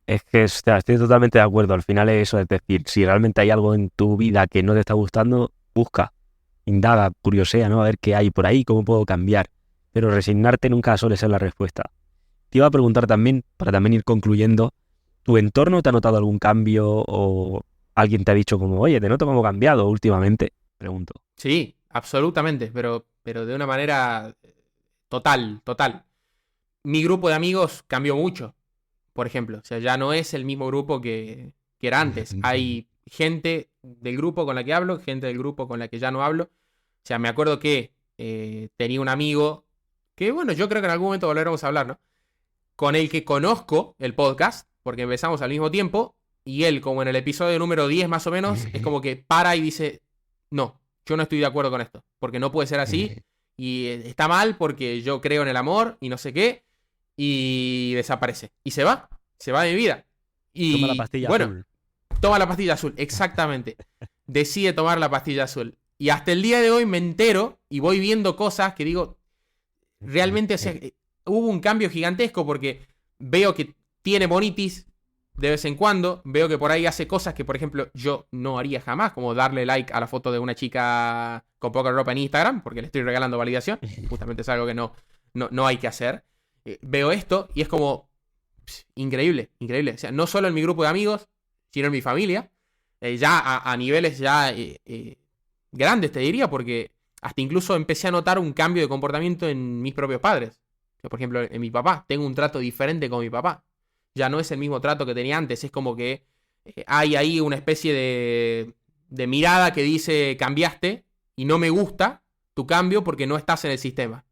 Es que o sea, estoy totalmente de acuerdo. Al final es eso, es decir, si realmente hay algo en tu vida que no te está gustando, busca, indaga, curiosea, ¿no? A ver qué hay por ahí, cómo puedo cambiar. Pero resignarte nunca suele ser la respuesta. Te iba a preguntar también, para también ir concluyendo, ¿tu entorno te ha notado algún cambio o alguien te ha dicho como, oye, te noto como cambiado últimamente? Pregunto. Sí, absolutamente, pero de una manera total, total. Mi grupo de amigos cambió mucho, por ejemplo. O sea, ya no es el mismo grupo que era antes. Hay gente del grupo con la que hablo, gente del grupo con la que ya no hablo. O sea, me acuerdo que tenía un amigo que, bueno, yo creo que en algún momento volveremos a hablar, ¿no? Con el que conozco el podcast, porque empezamos al mismo tiempo, y él, como en el episodio número 10 más o menos, es como que para y dice, no, yo no estoy de acuerdo con esto, porque no puede ser así, y está mal porque yo creo en el amor y no sé qué, y desaparece. Y se va de mi vida. Toma la Y pastilla bueno, azul. toma la pastilla azul, exactamente. Decide tomar la pastilla azul. Y hasta el día de hoy me entero y voy viendo cosas que digo, realmente, o sea, hubo un cambio gigantesco porque veo que tiene bonitis de vez en cuando, veo que por ahí hace cosas que, por ejemplo, yo no haría jamás, como darle like a la foto de una chica con poca ropa en Instagram, porque le estoy regalando validación, justamente es algo que no hay que hacer. Veo esto y es como increíble, increíble. O sea, no solo en mi grupo de amigos, sino en mi familia, ya a niveles ya grandes, te diría, porque hasta incluso empecé a notar un cambio de comportamiento en mis propios padres. Yo, por ejemplo, en mi papá, tengo un trato diferente con mi papá. Ya no es el mismo trato que tenía antes, es como que hay ahí una especie de mirada que dice cambiaste y no me gusta tu cambio porque no estás en el sistema.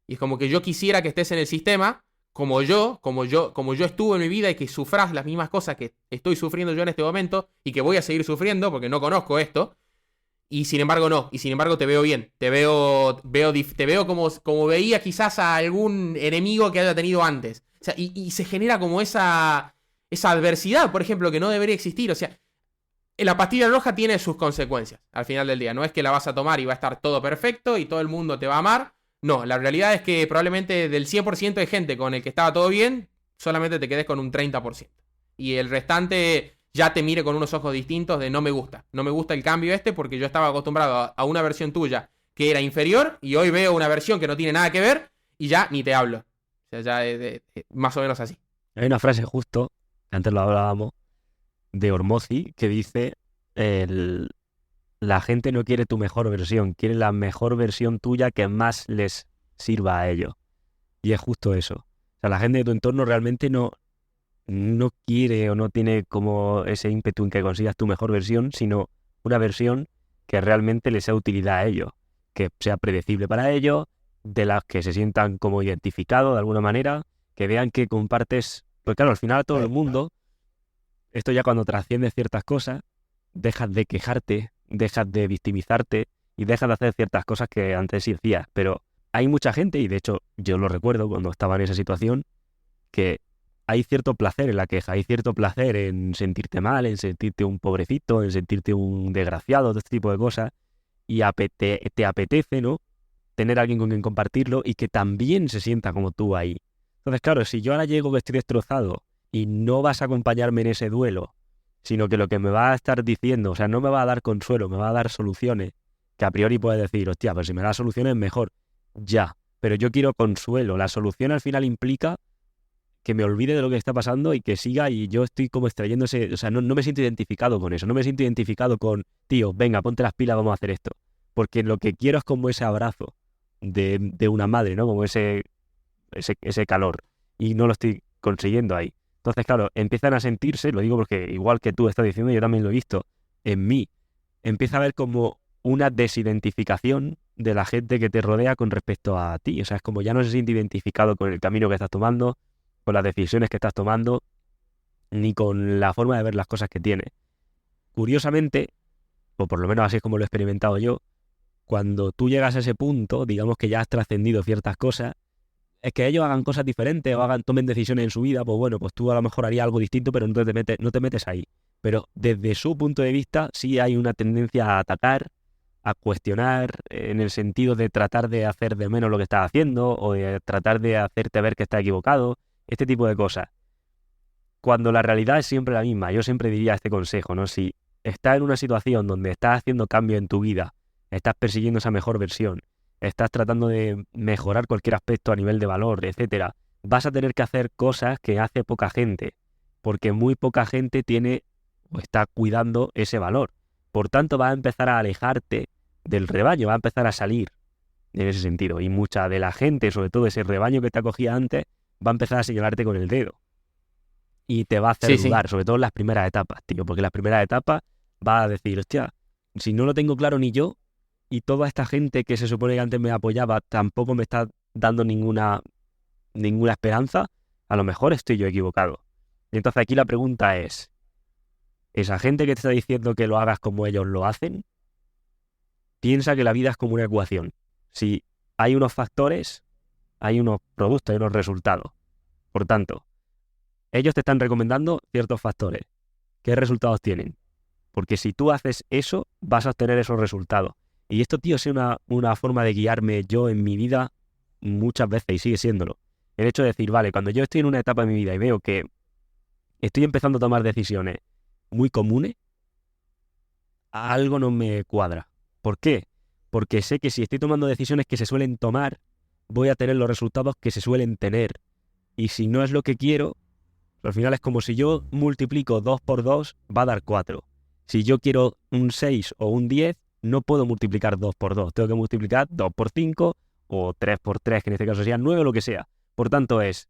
Y es como que yo quisiera que estés en el sistema como yo estuve en mi vida y que sufras las mismas cosas que estoy sufriendo yo en este momento y que voy a seguir sufriendo porque no conozco esto. Y sin embargo no, y sin embargo te veo bien, te veo como veía quizás a algún enemigo que haya tenido antes. O sea, y se genera como esa adversidad, por ejemplo, que no debería existir. O sea, la pastilla roja tiene sus consecuencias al final del día. No es que la vas a tomar y va a estar todo perfecto y todo el mundo te va a amar. No, la realidad es que probablemente del 100% de gente con el que estaba todo bien, solamente te quedes con un 30%. Y el restante ya te mire con unos ojos distintos de no me gusta. No me gusta el cambio este porque yo estaba acostumbrado a una versión tuya que era inferior y hoy veo una versión que no tiene nada que ver y ya ni te hablo. O sea, ya es más o menos así. Hay una frase justo, que antes lo hablábamos, de Hormozzi, que dice, el- la gente no quiere tu mejor versión, quiere la mejor versión tuya que más les sirva a ellos. Y es justo eso. O sea, la gente de tu entorno realmente no quiere o no tiene como ese ímpetu en que consigas tu mejor versión, sino una versión que realmente les sea utilidad a ellos, que sea predecible para ellos, de las que se sientan como identificados de alguna manera, que vean que compartes, pues claro, al final a todo el mundo, esto ya cuando trasciende ciertas cosas, dejas de quejarte, dejas de victimizarte y dejas de hacer ciertas cosas que antes sí hacías, pero hay mucha gente, y de hecho yo lo recuerdo cuando estaba en esa situación, que hay cierto placer en la queja, hay cierto placer en sentirte mal, en sentirte un pobrecito, en sentirte un desgraciado, todo este tipo de cosas, y te apetece, ¿no? Tener a alguien con quien compartirlo y que también se sienta como tú ahí. Entonces, claro, si yo ahora llego que estoy destrozado y no vas a acompañarme en ese duelo, sino que lo que me va a estar diciendo, o sea, no me va a dar consuelo, me va a dar soluciones, que a priori puedes decir, hostia, pues si me da soluciones mejor, ya, pero yo quiero consuelo. La solución al final implica que me olvide de lo que está pasando y que siga y yo estoy como extrayéndose, o sea, no me siento identificado con eso, no me siento identificado con, tío, venga, ponte las pilas, vamos a hacer esto, porque lo que quiero es como ese abrazo de una madre, ¿no? Como ese calor y no lo estoy consiguiendo ahí. Entonces, claro, empiezan a sentirse, lo digo porque igual que tú estás diciendo, yo también lo he visto en mí, empieza a haber como una desidentificación de la gente que te rodea con respecto a ti. O sea, es como ya no se siente identificado con el camino que estás tomando, con las decisiones que estás tomando, ni con la forma de ver las cosas que tienes. Curiosamente, o por lo menos así es como lo he experimentado yo, cuando tú llegas a ese punto, digamos que ya has trascendido ciertas cosas, es que ellos hagan cosas diferentes o tomen decisiones en su vida, pues bueno, pues tú a lo mejor harías algo distinto, pero no te metes ahí. Pero desde su punto de vista sí hay una tendencia a atacar, a cuestionar, en el sentido de tratar de hacer de menos lo que estás haciendo o de tratar de hacerte ver que estás equivocado. este tipo de cosas. Cuando la realidad es siempre la misma, yo siempre diría este consejo, ¿no? Si estás en una situación donde estás haciendo cambios en tu vida, estás persiguiendo esa mejor versión, estás tratando de mejorar cualquier aspecto a nivel de valor, etcétera, vas a tener que hacer cosas que hace poca gente, porque muy poca gente tiene o está cuidando ese valor. Por tanto, vas a empezar a alejarte del rebaño, va a empezar a salir en ese sentido. Y mucha de la gente, sobre todo ese rebaño que te acogía antes, va a empezar a señalarte con el dedo. Y te va a hacer Sí, dudar, sobre todo en las primeras etapas, tío, porque en las primeras etapas vas a decir, hostia, si no lo tengo claro ni yo, y toda esta gente que se supone que antes me apoyaba tampoco me está dando ninguna esperanza, a lo mejor estoy yo equivocado. Y entonces aquí la pregunta es, ¿esa gente que te está diciendo que lo hagas como ellos lo hacen? Piensa que la vida es como una ecuación. Si hay unos factores, hay unos productos, hay unos resultados. Por tanto, ellos te están recomendando ciertos factores. ¿Qué resultados tienen? Porque si tú haces eso, vas a obtener esos resultados. Y esto, tío, es una forma de guiarme yo en mi vida muchas veces y sigue siéndolo. El hecho de decir, vale, cuando yo estoy en una etapa de mi vida y veo que estoy empezando a tomar decisiones muy comunes, algo no me cuadra. ¿Por qué? Porque sé que si estoy tomando decisiones que se suelen tomar, voy a tener los resultados que se suelen tener. Y si no es lo que quiero, al final es como si yo multiplico 2 por 2, va a dar 4. Si yo quiero un 6 o un 10, no puedo multiplicar 2 por 2. Tengo que multiplicar 2 por 5 o 3 por 3, que en este caso sería 9 o lo que sea. Por tanto es,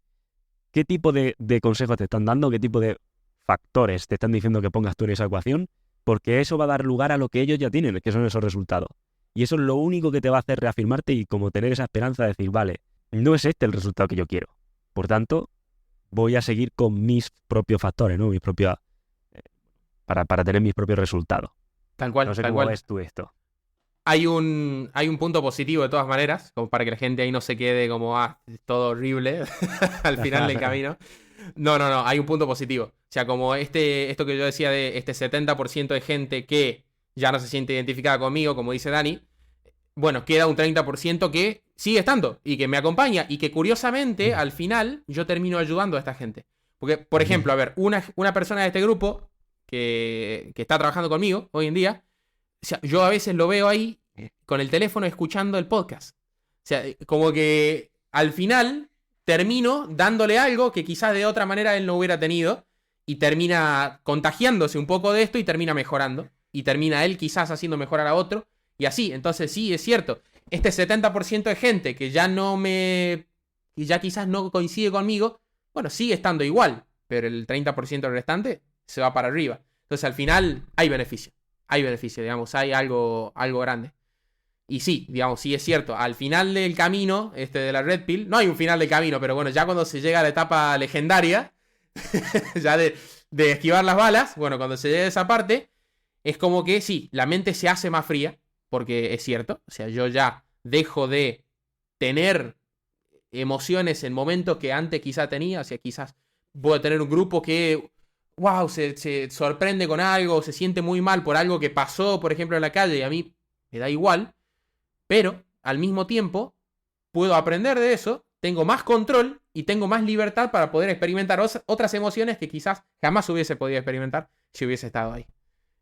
¿qué tipo de consejos te están dando? ¿Qué tipo de factores te están diciendo que pongas tú en esa ecuación? Porque eso va a dar lugar a lo que ellos ya tienen, que son esos resultados. Y eso es lo único que te va a hacer reafirmarte y como tener esa esperanza de decir, vale, no es este el resultado que yo quiero. Por tanto, voy a seguir con mis propios factores, ¿no? Mis propios, para tener mis propios resultados. Tal cual, No sé tal cómo cual. ves tú esto. Hay un punto positivo de todas maneras, como para que la gente ahí no se quede como, es todo horrible al final del camino. No, no, no, hay un punto positivo. O sea, como esto que yo decía de este 70% de gente que ya no se siente identificada conmigo, como dice Dani, bueno, queda un 30% que sigue estando y que me acompaña y que curiosamente al final yo termino ayudando a esta gente. Porque, por ejemplo, a ver, una persona de este grupo que está trabajando conmigo hoy en día, o sea, yo a veces lo veo ahí con el teléfono escuchando el podcast. O sea, como que al final termino dándole algo que quizás de otra manera él no hubiera tenido y termina contagiándose un poco de esto y termina mejorando. Y termina él quizás haciendo mejorar a otro. Y así, entonces sí, es cierto. Este 70% de gente que ya no me... y ya quizás no coincide conmigo, bueno, sigue estando igual. Pero el 30% restante se va para arriba. Entonces al final hay beneficio, digamos, hay algo grande. Y sí, digamos, sí es cierto, al final del camino, de la Red Pill, no hay un final del camino, pero bueno, ya cuando se llega a la etapa legendaria, ya de esquivar las balas, bueno, cuando se llega a esa parte, es como que sí, la mente se hace más fría, porque es cierto, o sea, yo ya dejo de tener emociones en momentos que antes quizá tenía, o sea, quizás puedo tener un grupo que wow, se sorprende con algo, se siente muy mal por algo que pasó, por ejemplo, en la calle, y a mí me da igual, pero al mismo tiempo puedo aprender de eso, tengo más control y tengo más libertad para poder experimentar otras emociones que quizás jamás hubiese podido experimentar si hubiese estado ahí.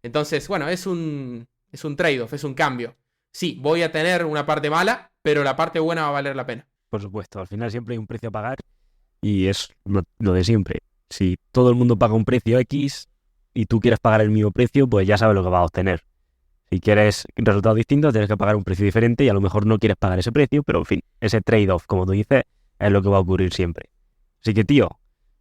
Entonces, bueno, es un trade-off, es un cambio. Sí, voy a tener una parte mala, pero la parte buena va a valer la pena. Por supuesto, al final siempre hay un precio a pagar y es lo de siempre. Si todo el mundo paga un precio X y tú quieres pagar el mismo precio, pues ya sabes lo que vas a obtener. Si quieres resultados distintos, tienes que pagar un precio diferente y a lo mejor no quieres pagar ese precio, pero en fin, ese trade-off, como tú dices, es lo que va a ocurrir siempre. Así que, tío,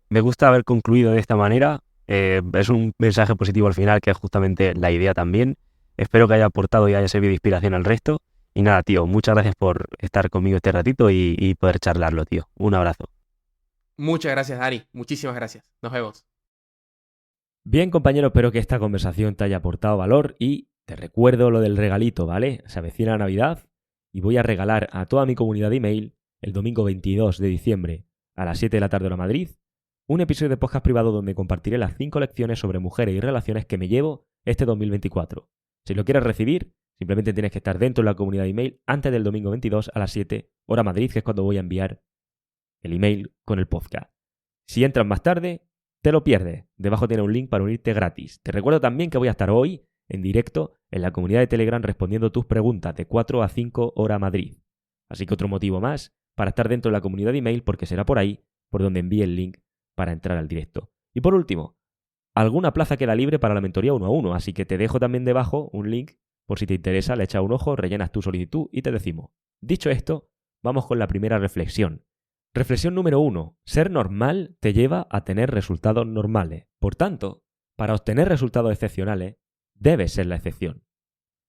me gusta haber concluido de esta manera. Es un mensaje positivo al final, que es justamente la idea también. Espero que haya aportado y haya servido de inspiración al resto. Y nada, tío, muchas gracias por estar conmigo este ratito y poder charlarlo, tío. Un abrazo. Muchas gracias, Dani. Muchísimas gracias. Nos vemos. Bien, compañero, espero que esta conversación te haya aportado valor y te recuerdo lo del regalito, ¿vale? Se avecina la Navidad y voy a regalar a toda mi comunidad de email el domingo 22 de diciembre a las 7 de la tarde hora Madrid un episodio de podcast privado donde compartiré las 5 lecciones sobre mujeres y relaciones que me llevo este 2024. Si lo quieres recibir, simplemente tienes que estar dentro de la comunidad de email antes del domingo 22 a las 7 hora Madrid, que es cuando voy a enviar el email con el podcast. Si entras más tarde, te lo pierdes. Debajo tiene un link para unirte gratis. Te recuerdo también que voy a estar hoy en directo en la comunidad de Telegram respondiendo tus preguntas de 4 a 5 hora Madrid. Así que otro motivo más para estar dentro de la comunidad de email, porque será por ahí por donde envíe el link para entrar al directo. Y por último, alguna plaza queda libre para la mentoría 1 a 1, así que te dejo también debajo un link por si te interesa, le echas un ojo, rellenas tu solicitud y te decimos. Dicho esto, vamos con la primera reflexión. Reflexión número 1. Ser normal te lleva a tener resultados normales. Por tanto, para obtener resultados excepcionales, debes ser la excepción.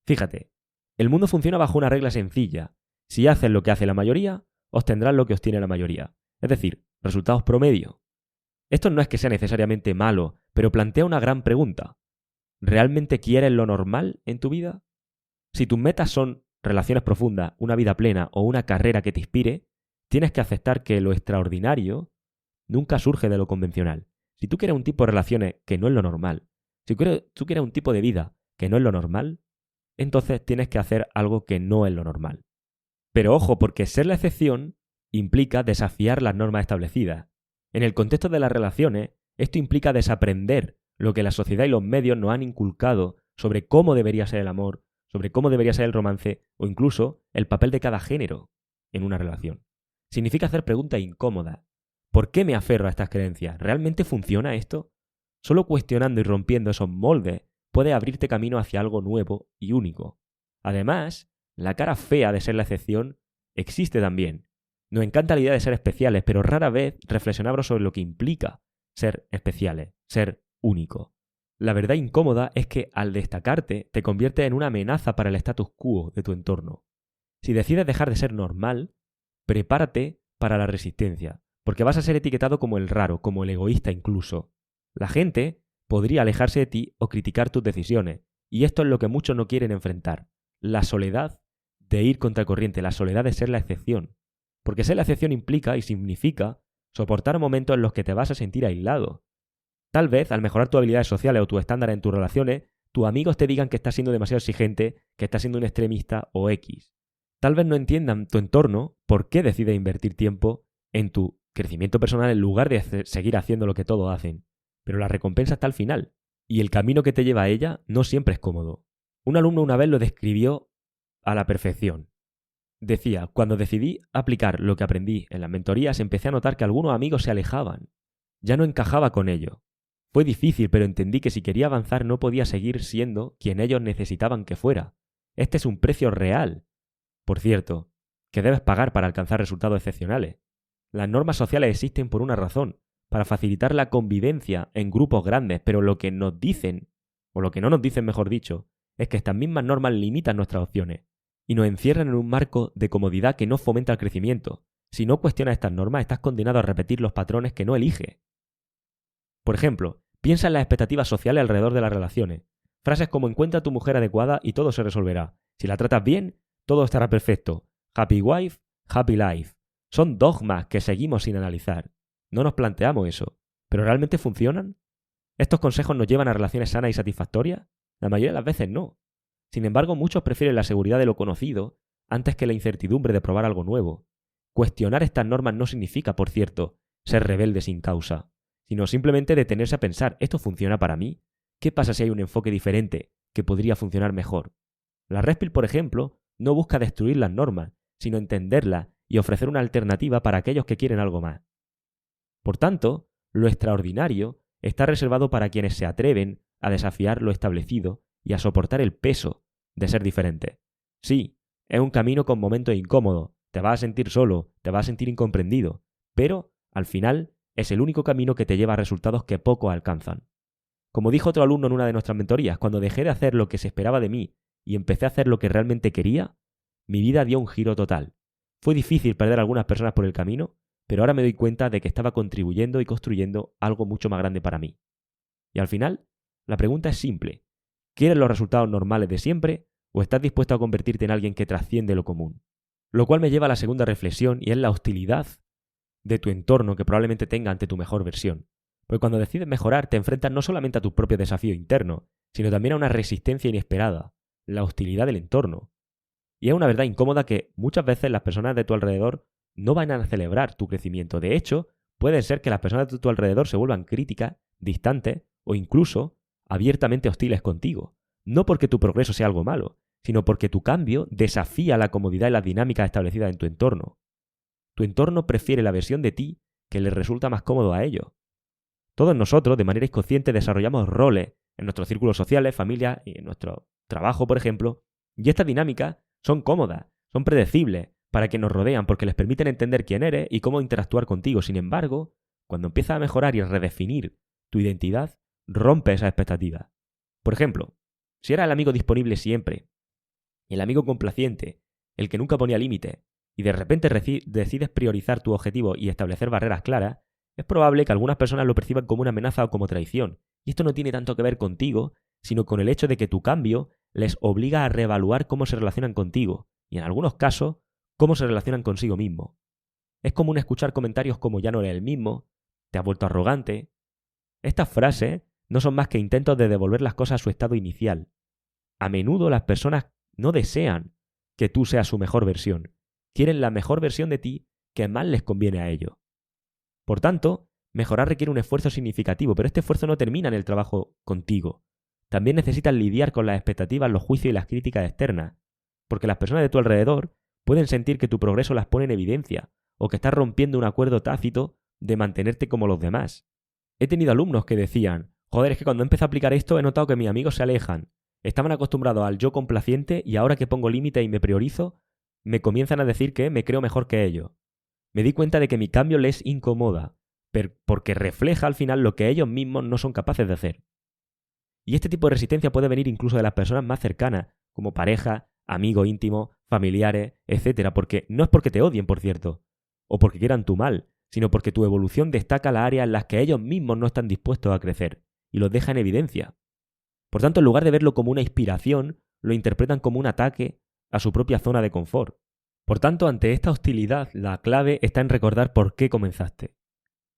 Fíjate, el mundo funciona bajo una regla sencilla. Si haces lo que hace la mayoría, obtendrás lo que obtiene la mayoría. Es decir, resultados promedio. Esto no es que sea necesariamente malo, pero plantea una gran pregunta. ¿Realmente quieres lo normal en tu vida? Si tus metas son relaciones profundas, una vida plena o una carrera que te inspire, tienes que aceptar que lo extraordinario nunca surge de lo convencional. Si tú quieres un tipo de relaciones que no es lo normal, si tú quieres un tipo de vida que no es lo normal, entonces tienes que hacer algo que no es lo normal. Pero ojo, porque ser la excepción implica desafiar las normas establecidas. En el contexto de las relaciones, esto implica desaprender lo que la sociedad y los medios nos han inculcado sobre cómo debería ser el amor, sobre cómo debería ser el romance o incluso el papel de cada género en una relación. Significa hacer preguntas incómodas. ¿Por qué me aferro a estas creencias? ¿Realmente funciona esto? Solo cuestionando y rompiendo esos moldes puede abrirte camino hacia algo nuevo y único. Además, la cara fea de ser la excepción existe también. Nos encanta la idea de ser especiales, pero rara vez reflexionamos sobre lo que implica ser especiales, ser único. La verdad incómoda es que al destacarte te conviertes en una amenaza para el status quo de tu entorno. Si decides dejar de ser normal, prepárate para la resistencia, porque vas a ser etiquetado como el raro, como el egoísta incluso. La gente podría alejarse de ti o criticar tus decisiones, y esto es lo que muchos no quieren enfrentar. La soledad de ir contracorriente, la soledad de ser la excepción. Porque ser la excepción implica y significa soportar momentos en los que te vas a sentir aislado. Tal vez, al mejorar tus habilidades sociales o tus estándares en tus relaciones, tus amigos te digan que estás siendo demasiado exigente, que estás siendo un extremista o X. Tal vez no entiendan tu entorno por qué decides invertir tiempo en tu crecimiento personal en lugar de seguir haciendo lo que todos hacen. Pero la recompensa está al final, y el camino que te lleva a ella no siempre es cómodo. Un alumno una vez lo describió a la perfección. Decía, cuando decidí aplicar lo que aprendí en las mentorías, empecé a notar que algunos amigos se alejaban. Ya no encajaba con ellos. Fue difícil, pero entendí que si quería avanzar no podía seguir siendo quien ellos necesitaban que fuera. Este es un precio real. Por cierto, que debes pagar para alcanzar resultados excepcionales. Las normas sociales existen por una razón, para facilitar la convivencia en grupos grandes, pero lo que nos dicen, o lo que no nos dicen mejor dicho, es que estas mismas normas limitan nuestras opciones y nos encierran en un marco de comodidad que no fomenta el crecimiento. Si no cuestionas estas normas, estás condenado a repetir los patrones que no eliges. Por ejemplo, piensa en las expectativas sociales alrededor de las relaciones. Frases como encuentra a tu mujer adecuada y todo se resolverá. Si la tratas bien, todo estará perfecto. Happy wife, happy life. Son dogmas que seguimos sin analizar. No nos planteamos eso. ¿Pero realmente funcionan? ¿Estos consejos nos llevan a relaciones sanas y satisfactorias? La mayoría de las veces no. Sin embargo, muchos prefieren la seguridad de lo conocido antes que la incertidumbre de probar algo nuevo. Cuestionar estas normas no significa, por cierto, ser rebelde sin causa, sino simplemente detenerse a pensar, ¿esto funciona para mí? ¿Qué pasa si hay un enfoque diferente que podría funcionar mejor? La Red Pill, por ejemplo, no busca destruir las normas, sino entenderlas y ofrecer una alternativa para aquellos que quieren algo más. Por tanto, lo extraordinario está reservado para quienes se atreven a desafiar lo establecido y a soportar el peso de ser diferente. Sí, es un camino con momentos incómodos, te vas a sentir solo, te vas a sentir incomprendido, pero, al final, es el único camino que te lleva a resultados que pocos alcanzan. Como dijo otro alumno en una de nuestras mentorías, cuando dejé de hacer lo que se esperaba de mí y empecé a hacer lo que realmente quería, mi vida dio un giro total. Fue difícil perder a algunas personas por el camino, pero ahora me doy cuenta de que estaba contribuyendo y construyendo algo mucho más grande para mí. Y al final, la pregunta es simple. ¿Quieres los resultados normales de siempre o estás dispuesto a convertirte en alguien que trasciende lo común? Lo cual me lleva a la segunda reflexión y es la hostilidad de tu entorno que probablemente tenga ante tu mejor versión. Porque cuando decides mejorar te enfrentas no solamente a tu propio desafío interno, sino también a una resistencia inesperada, la hostilidad del entorno. Y es una verdad incómoda que muchas veces las personas de tu alrededor no van a celebrar tu crecimiento. De hecho, puede ser que las personas de tu alrededor se vuelvan críticas, distantes o incluso abiertamente hostiles contigo. No porque tu progreso sea algo malo, sino porque tu cambio desafía la comodidad y las dinámicas establecidas en tu entorno. Tu entorno prefiere la versión de ti que les resulta más cómodo a ellos. Todos nosotros, de manera inconsciente, desarrollamos roles en nuestros círculos sociales, familia y en nuestro trabajo, por ejemplo, y estas dinámicas son cómodas, son predecibles para quienes nos rodean porque les permiten entender quién eres y cómo interactuar contigo. Sin embargo, cuando empiezas a mejorar y a redefinir tu identidad, rompe esas expectativas. Por ejemplo, si eras el amigo disponible siempre, el amigo complaciente, el que nunca ponía límites, y de repente decides priorizar tu objetivo y establecer barreras claras, es probable que algunas personas lo perciban como una amenaza o como traición. Y esto no tiene tanto que ver contigo, sino con el hecho de que tu cambio les obliga a reevaluar cómo se relacionan contigo, y en algunos casos, cómo se relacionan consigo mismo. Es común escuchar comentarios como ya no eres el mismo, te has vuelto arrogante. Estas frases no son más que intentos de devolver las cosas a su estado inicial. A menudo las personas no desean que tú seas su mejor versión. Quieren la mejor versión de ti que más les conviene a ellos. Por tanto, mejorar requiere un esfuerzo significativo, pero este esfuerzo no termina en el trabajo contigo. También necesitas lidiar con las expectativas, los juicios y las críticas externas, porque las personas de tu alrededor pueden sentir que tu progreso las pone en evidencia, o que estás rompiendo un acuerdo tácito de mantenerte como los demás. He tenido alumnos que decían, joder, es que cuando empecé a aplicar esto he notado que mis amigos se alejan. Estaban acostumbrados al yo complaciente y ahora que pongo límites y me priorizo, me comienzan a decir que me creo mejor que ellos. Me di cuenta de que mi cambio les incomoda, porque refleja al final lo que ellos mismos no son capaces de hacer. Y este tipo de resistencia puede venir incluso de las personas más cercanas, como pareja, amigos íntimos, familiares, etc. Porque no es porque te odien, por cierto, o porque quieran tu mal, sino porque tu evolución destaca las áreas en las que ellos mismos no están dispuestos a crecer, y los deja en evidencia. Por tanto, en lugar de verlo como una inspiración, lo interpretan como un ataque a su propia zona de confort. Por tanto, ante esta hostilidad, la clave está en recordar por qué comenzaste.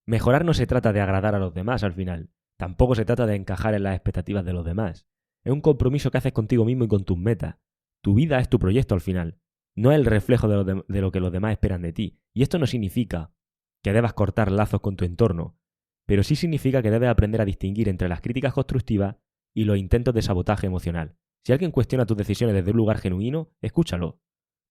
Mejorar no se trata de agradar a los demás al final, tampoco se trata de encajar en las expectativas de los demás. Es un compromiso que haces contigo mismo y con tus metas. Tu vida es tu proyecto al final, no es el reflejo de lo que los demás esperan de ti. Y esto no significa que debas cortar lazos con tu entorno, pero sí significa que debes aprender a distinguir entre las críticas constructivas y los intentos de sabotaje emocional. Si alguien cuestiona tus decisiones desde un lugar genuino, escúchalo.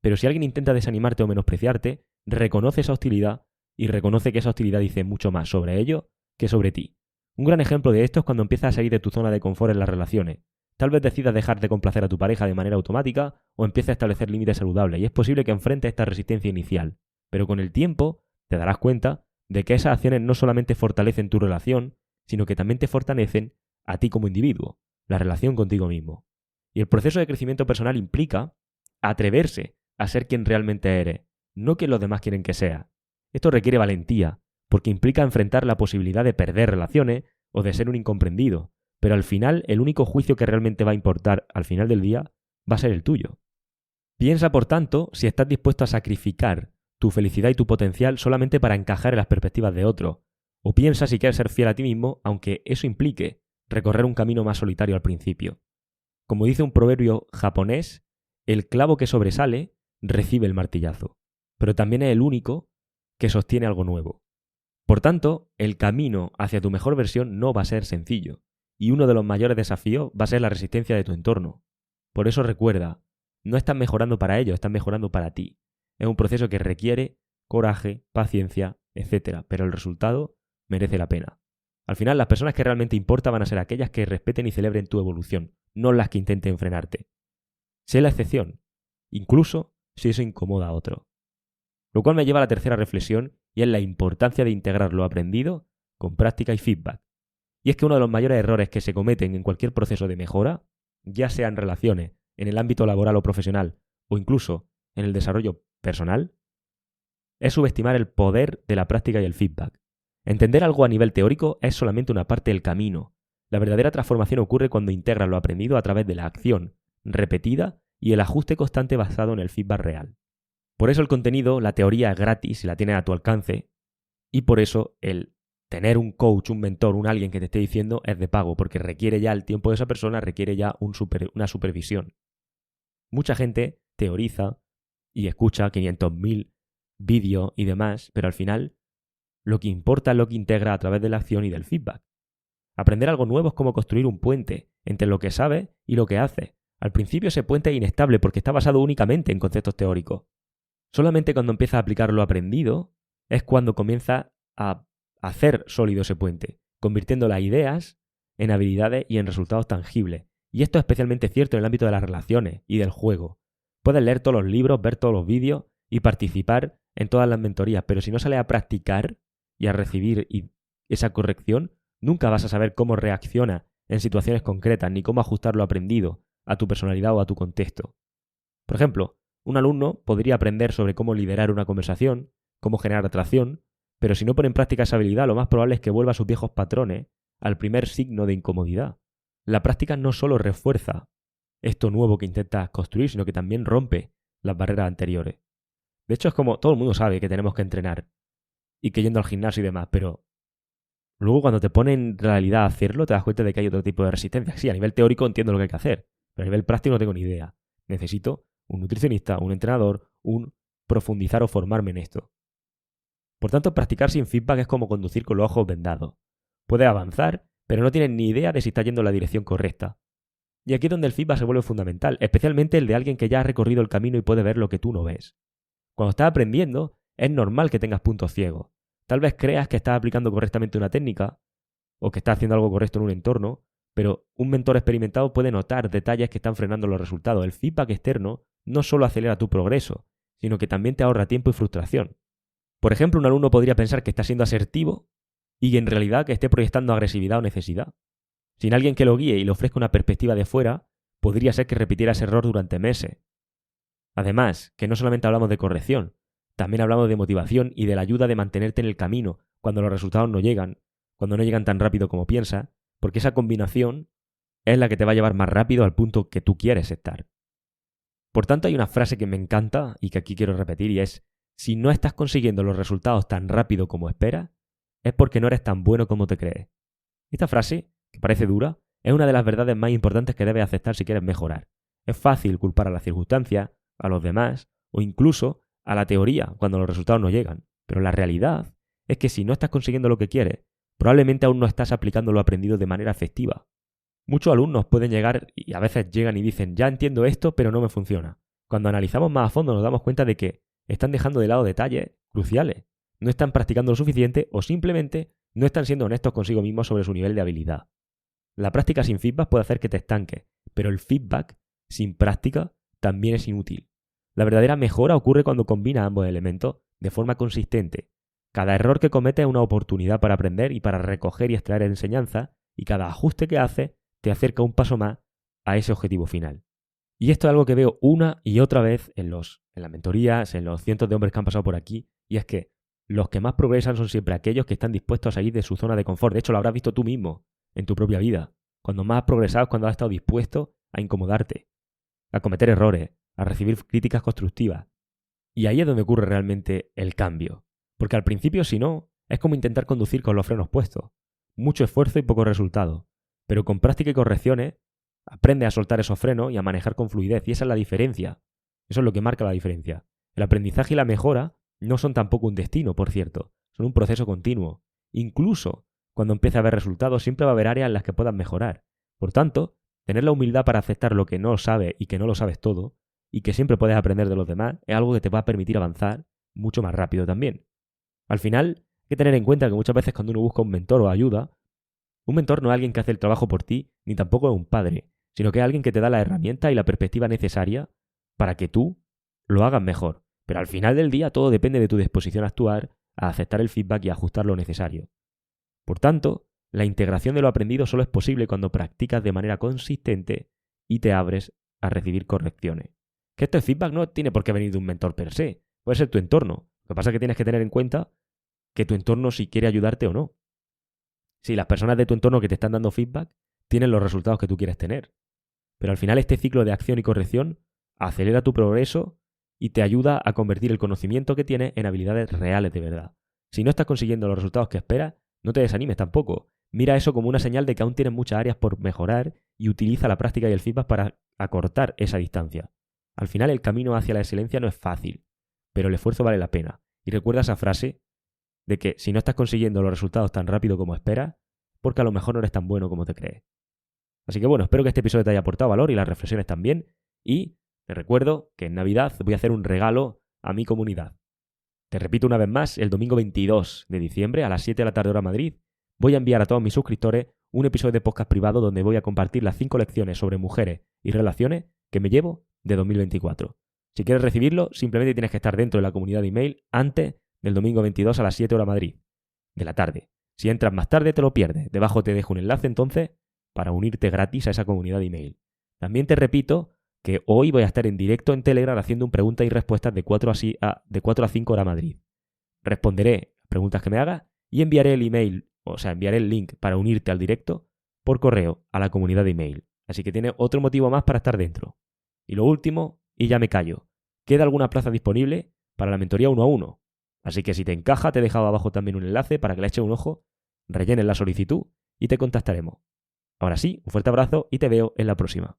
Pero si alguien intenta desanimarte o menospreciarte, reconoce esa hostilidad y reconoce que esa hostilidad dice mucho más sobre ellos que sobre ti. Un gran ejemplo de esto es cuando empiezas a salir de tu zona de confort en las relaciones. Tal vez decidas dejar de complacer a tu pareja de manera automática o empieces a establecer límites saludables y es posible que enfrentes esta resistencia inicial. Pero con el tiempo te darás cuenta de que esas acciones no solamente fortalecen tu relación, sino que también te fortalecen a ti como individuo, la relación contigo mismo. Y el proceso de crecimiento personal implica atreverse a ser quien realmente eres, no quien los demás quieren que seas. Esto requiere valentía, porque implica enfrentar la posibilidad de perder relaciones o de ser un incomprendido, pero al final el único juicio que realmente va a importar al final del día va a ser el tuyo. Piensa, por tanto, si estás dispuesto a sacrificar tu felicidad y tu potencial solamente para encajar en las perspectivas de otros, o piensa si quieres ser fiel a ti mismo, aunque eso implique recorrer un camino más solitario al principio. Como dice un proverbio japonés, el clavo que sobresale recibe el martillazo, pero también es el único que sostiene algo nuevo. Por tanto, el camino hacia tu mejor versión no va a ser sencillo, y uno de los mayores desafíos va a ser la resistencia de tu entorno. Por eso recuerda, no estás mejorando para ellos, estás mejorando para ti. Es un proceso que requiere coraje, paciencia, etc., pero el resultado merece la pena. Al final, las personas que realmente importan van a ser aquellas que respeten y celebren tu evolución, no las que intenten frenarte. Sé la excepción, incluso si eso incomoda a otro. Lo cual me lleva a la tercera reflexión, y es la importancia de integrar lo aprendido con práctica y feedback. Y es que uno de los mayores errores que se cometen en cualquier proceso de mejora, ya sea en relaciones, en el ámbito laboral o profesional, o incluso en el desarrollo personal, es subestimar el poder de la práctica y el feedback. Entender algo a nivel teórico es solamente una parte del camino. La verdadera transformación ocurre cuando integras lo aprendido a través de la acción repetida y el ajuste constante basado en el feedback real. Por eso el contenido, la teoría es gratis y la tienes a tu alcance, y por eso el tener un coach, un mentor, un alguien que te esté diciendo es de pago, porque requiere ya el tiempo de esa persona, requiere ya una supervisión. Mucha gente teoriza y escucha 500.000 vídeos y demás, pero al final Lo que importa es lo que integra a través de la acción y del feedback. Aprender algo nuevo es como construir un puente entre lo que sabes y lo que haces. Al principio ese puente es inestable porque está basado únicamente en conceptos teóricos. Solamente cuando empiezas a aplicar lo aprendido es cuando comienza a hacer sólido ese puente, convirtiendo las ideas en habilidades y en resultados tangibles. Y esto es especialmente cierto en el ámbito de las relaciones y del juego. Puedes leer todos los libros, ver todos los vídeos y participar en todas las mentorías, pero si no sales a practicar y a recibir esa corrección, nunca vas a saber cómo reacciona en situaciones concretas ni cómo ajustar lo aprendido a tu personalidad o a tu contexto. Por ejemplo, un alumno podría aprender sobre cómo liderar una conversación, cómo generar atracción, pero si no pone en práctica esa habilidad, lo más probable es que vuelva a sus viejos patrones al primer signo de incomodidad. La práctica no solo refuerza esto nuevo que intentas construir, sino que también rompe las barreras anteriores. De hecho, es como todo el mundo sabe que tenemos que entrenar y que yendo al gimnasio y demás, pero luego cuando te ponen en realidad a hacerlo, te das cuenta de que hay otro tipo de resistencia. Sí, a nivel teórico entiendo lo que hay que hacer, pero a nivel práctico no tengo ni idea. Necesito un nutricionista, un entrenador, un profundizar o formarme en esto. Por tanto, practicar sin feedback es como conducir con los ojos vendados. Puedes avanzar, pero no tienes ni idea de si estás yendo en la dirección correcta. Y aquí es donde el feedback se vuelve fundamental, especialmente el de alguien que ya ha recorrido el camino y puede ver lo que tú no ves. Cuando estás aprendiendo, es normal que tengas puntos ciegos. Tal vez creas que estás aplicando correctamente una técnica o que estás haciendo algo correcto en un entorno, pero un mentor experimentado puede notar detalles que están frenando los resultados. El feedback externo no solo acelera tu progreso, sino que también te ahorra tiempo y frustración. Por ejemplo, un alumno podría pensar que está siendo asertivo y en realidad que esté proyectando agresividad o necesidad. Sin alguien que lo guíe y le ofrezca una perspectiva de fuera, podría ser que repitiera ese error durante meses. Además, que no solamente hablamos de corrección, también hablamos de motivación y de la ayuda de mantenerte en el camino cuando los resultados no llegan, cuando no llegan tan rápido como piensas, porque esa combinación es la que te va a llevar más rápido al punto que tú quieres estar. Por tanto, hay una frase que me encanta y que aquí quiero repetir y es: si no estás consiguiendo los resultados tan rápido como esperas, es porque no eres tan bueno como te crees. Esta frase, que parece dura, es una de las verdades más importantes que debes aceptar si quieres mejorar. Es fácil culpar a las circunstancias, a los demás o incluso a la teoría cuando los resultados no llegan. Pero la realidad es que si no estás consiguiendo lo que quieres, probablemente aún no estás aplicando lo aprendido de manera efectiva. Muchos alumnos pueden llegar y a veces llegan y dicen: ya entiendo esto, pero no me funciona. Cuando analizamos más a fondo nos damos cuenta de que están dejando de lado detalles cruciales, no están practicando lo suficiente o simplemente no están siendo honestos consigo mismos sobre su nivel de habilidad. La práctica sin feedback puede hacer que te estanques, pero el feedback sin práctica también es inútil. La verdadera mejora ocurre cuando combinas ambos elementos de forma consistente. Cada error que cometes es una oportunidad para aprender y para recoger y extraer enseñanza, y cada ajuste que haces te acerca un paso más a ese objetivo final. Y esto es algo que veo una y otra vez en las mentorías, en los cientos de hombres que han pasado por aquí, y es que los que más progresan son siempre aquellos que están dispuestos a salir de su zona de confort. De hecho, lo habrás visto tú mismo en tu propia vida. Cuando más has progresado es cuando has estado dispuesto a incomodarte, a cometer errores, a recibir críticas constructivas. Y ahí es donde ocurre realmente el cambio. Porque al principio, si no, es como intentar conducir con los frenos puestos. Mucho esfuerzo y poco resultado. Pero con práctica y correcciones, aprendes a soltar esos frenos y a manejar con fluidez. Y esa es la diferencia. Eso es lo que marca la diferencia. El aprendizaje y la mejora no son tampoco un destino, por cierto. Son un proceso continuo. Incluso cuando empiece a haber resultados, siempre va a haber áreas en las que puedas mejorar. Por tanto, tener la humildad para aceptar lo que no sabes y que no lo sabes todo, y que siempre puedes aprender de los demás, es algo que te va a permitir avanzar mucho más rápido también. Al final, hay que tener en cuenta que muchas veces cuando uno busca un mentor o ayuda, un mentor no es alguien que hace el trabajo por ti, ni tampoco es un padre, sino que es alguien que te da la herramienta y la perspectiva necesaria para que tú lo hagas mejor. Pero al final del día todo depende de tu disposición a actuar, a aceptar el feedback y a ajustar lo necesario. Por tanto, la integración de lo aprendido solo es posible cuando practicas de manera consistente y te abres a recibir correcciones. Que este feedback no tiene por qué venir de un mentor per se, puede ser tu entorno. Lo que pasa es que tienes que tener en cuenta que tu entorno si quiere ayudarte o no. Si las personas de tu entorno que te están dando feedback tienen los resultados que tú quieres tener. Pero al final este ciclo de acción y corrección acelera tu progreso y te ayuda a convertir el conocimiento que tienes en habilidades reales de verdad. Si no estás consiguiendo los resultados que esperas, no te desanimes tampoco. Mira eso como una señal de que aún tienes muchas áreas por mejorar y utiliza la práctica y el feedback para acortar esa distancia. Al final el camino hacia la excelencia no es fácil, pero el esfuerzo vale la pena. Y recuerda esa frase de que si no estás consiguiendo los resultados tan rápido como esperas, porque a lo mejor no eres tan bueno como te crees. Así que bueno, espero que este episodio te haya aportado valor y las reflexiones también. Y te recuerdo que en Navidad voy a hacer un regalo a mi comunidad. Te repito una vez más, el domingo 22 de diciembre a las 7 de la tarde hora Madrid, voy a enviar a todos mis suscriptores un episodio de podcast privado donde voy a compartir las 5 lecciones sobre mujeres y relaciones que me llevo de 2024. Si quieres recibirlo, simplemente tienes que estar dentro de la comunidad de email antes del domingo 22 a las 7 hora Madrid de la tarde. Si entras más tarde te lo pierdes. Debajo te dejo un enlace entonces para unirte gratis a esa comunidad de email. También te repito que hoy voy a estar en directo en Telegram haciendo un preguntas y respuestas de 4 a 5 hora Madrid. Responderé las preguntas que me hagas y enviaré el email, o sea, enviaré el link para unirte al directo por correo a la comunidad de email. Así que tienes otro motivo más para estar dentro. Y lo último, y ya me callo, queda alguna plaza disponible para la mentoría 1 a 1. Así que si te encaja, te he dejado abajo también un enlace para que le eches un ojo, rellenes la solicitud y te contactaremos. Ahora sí, un fuerte abrazo y te veo en la próxima.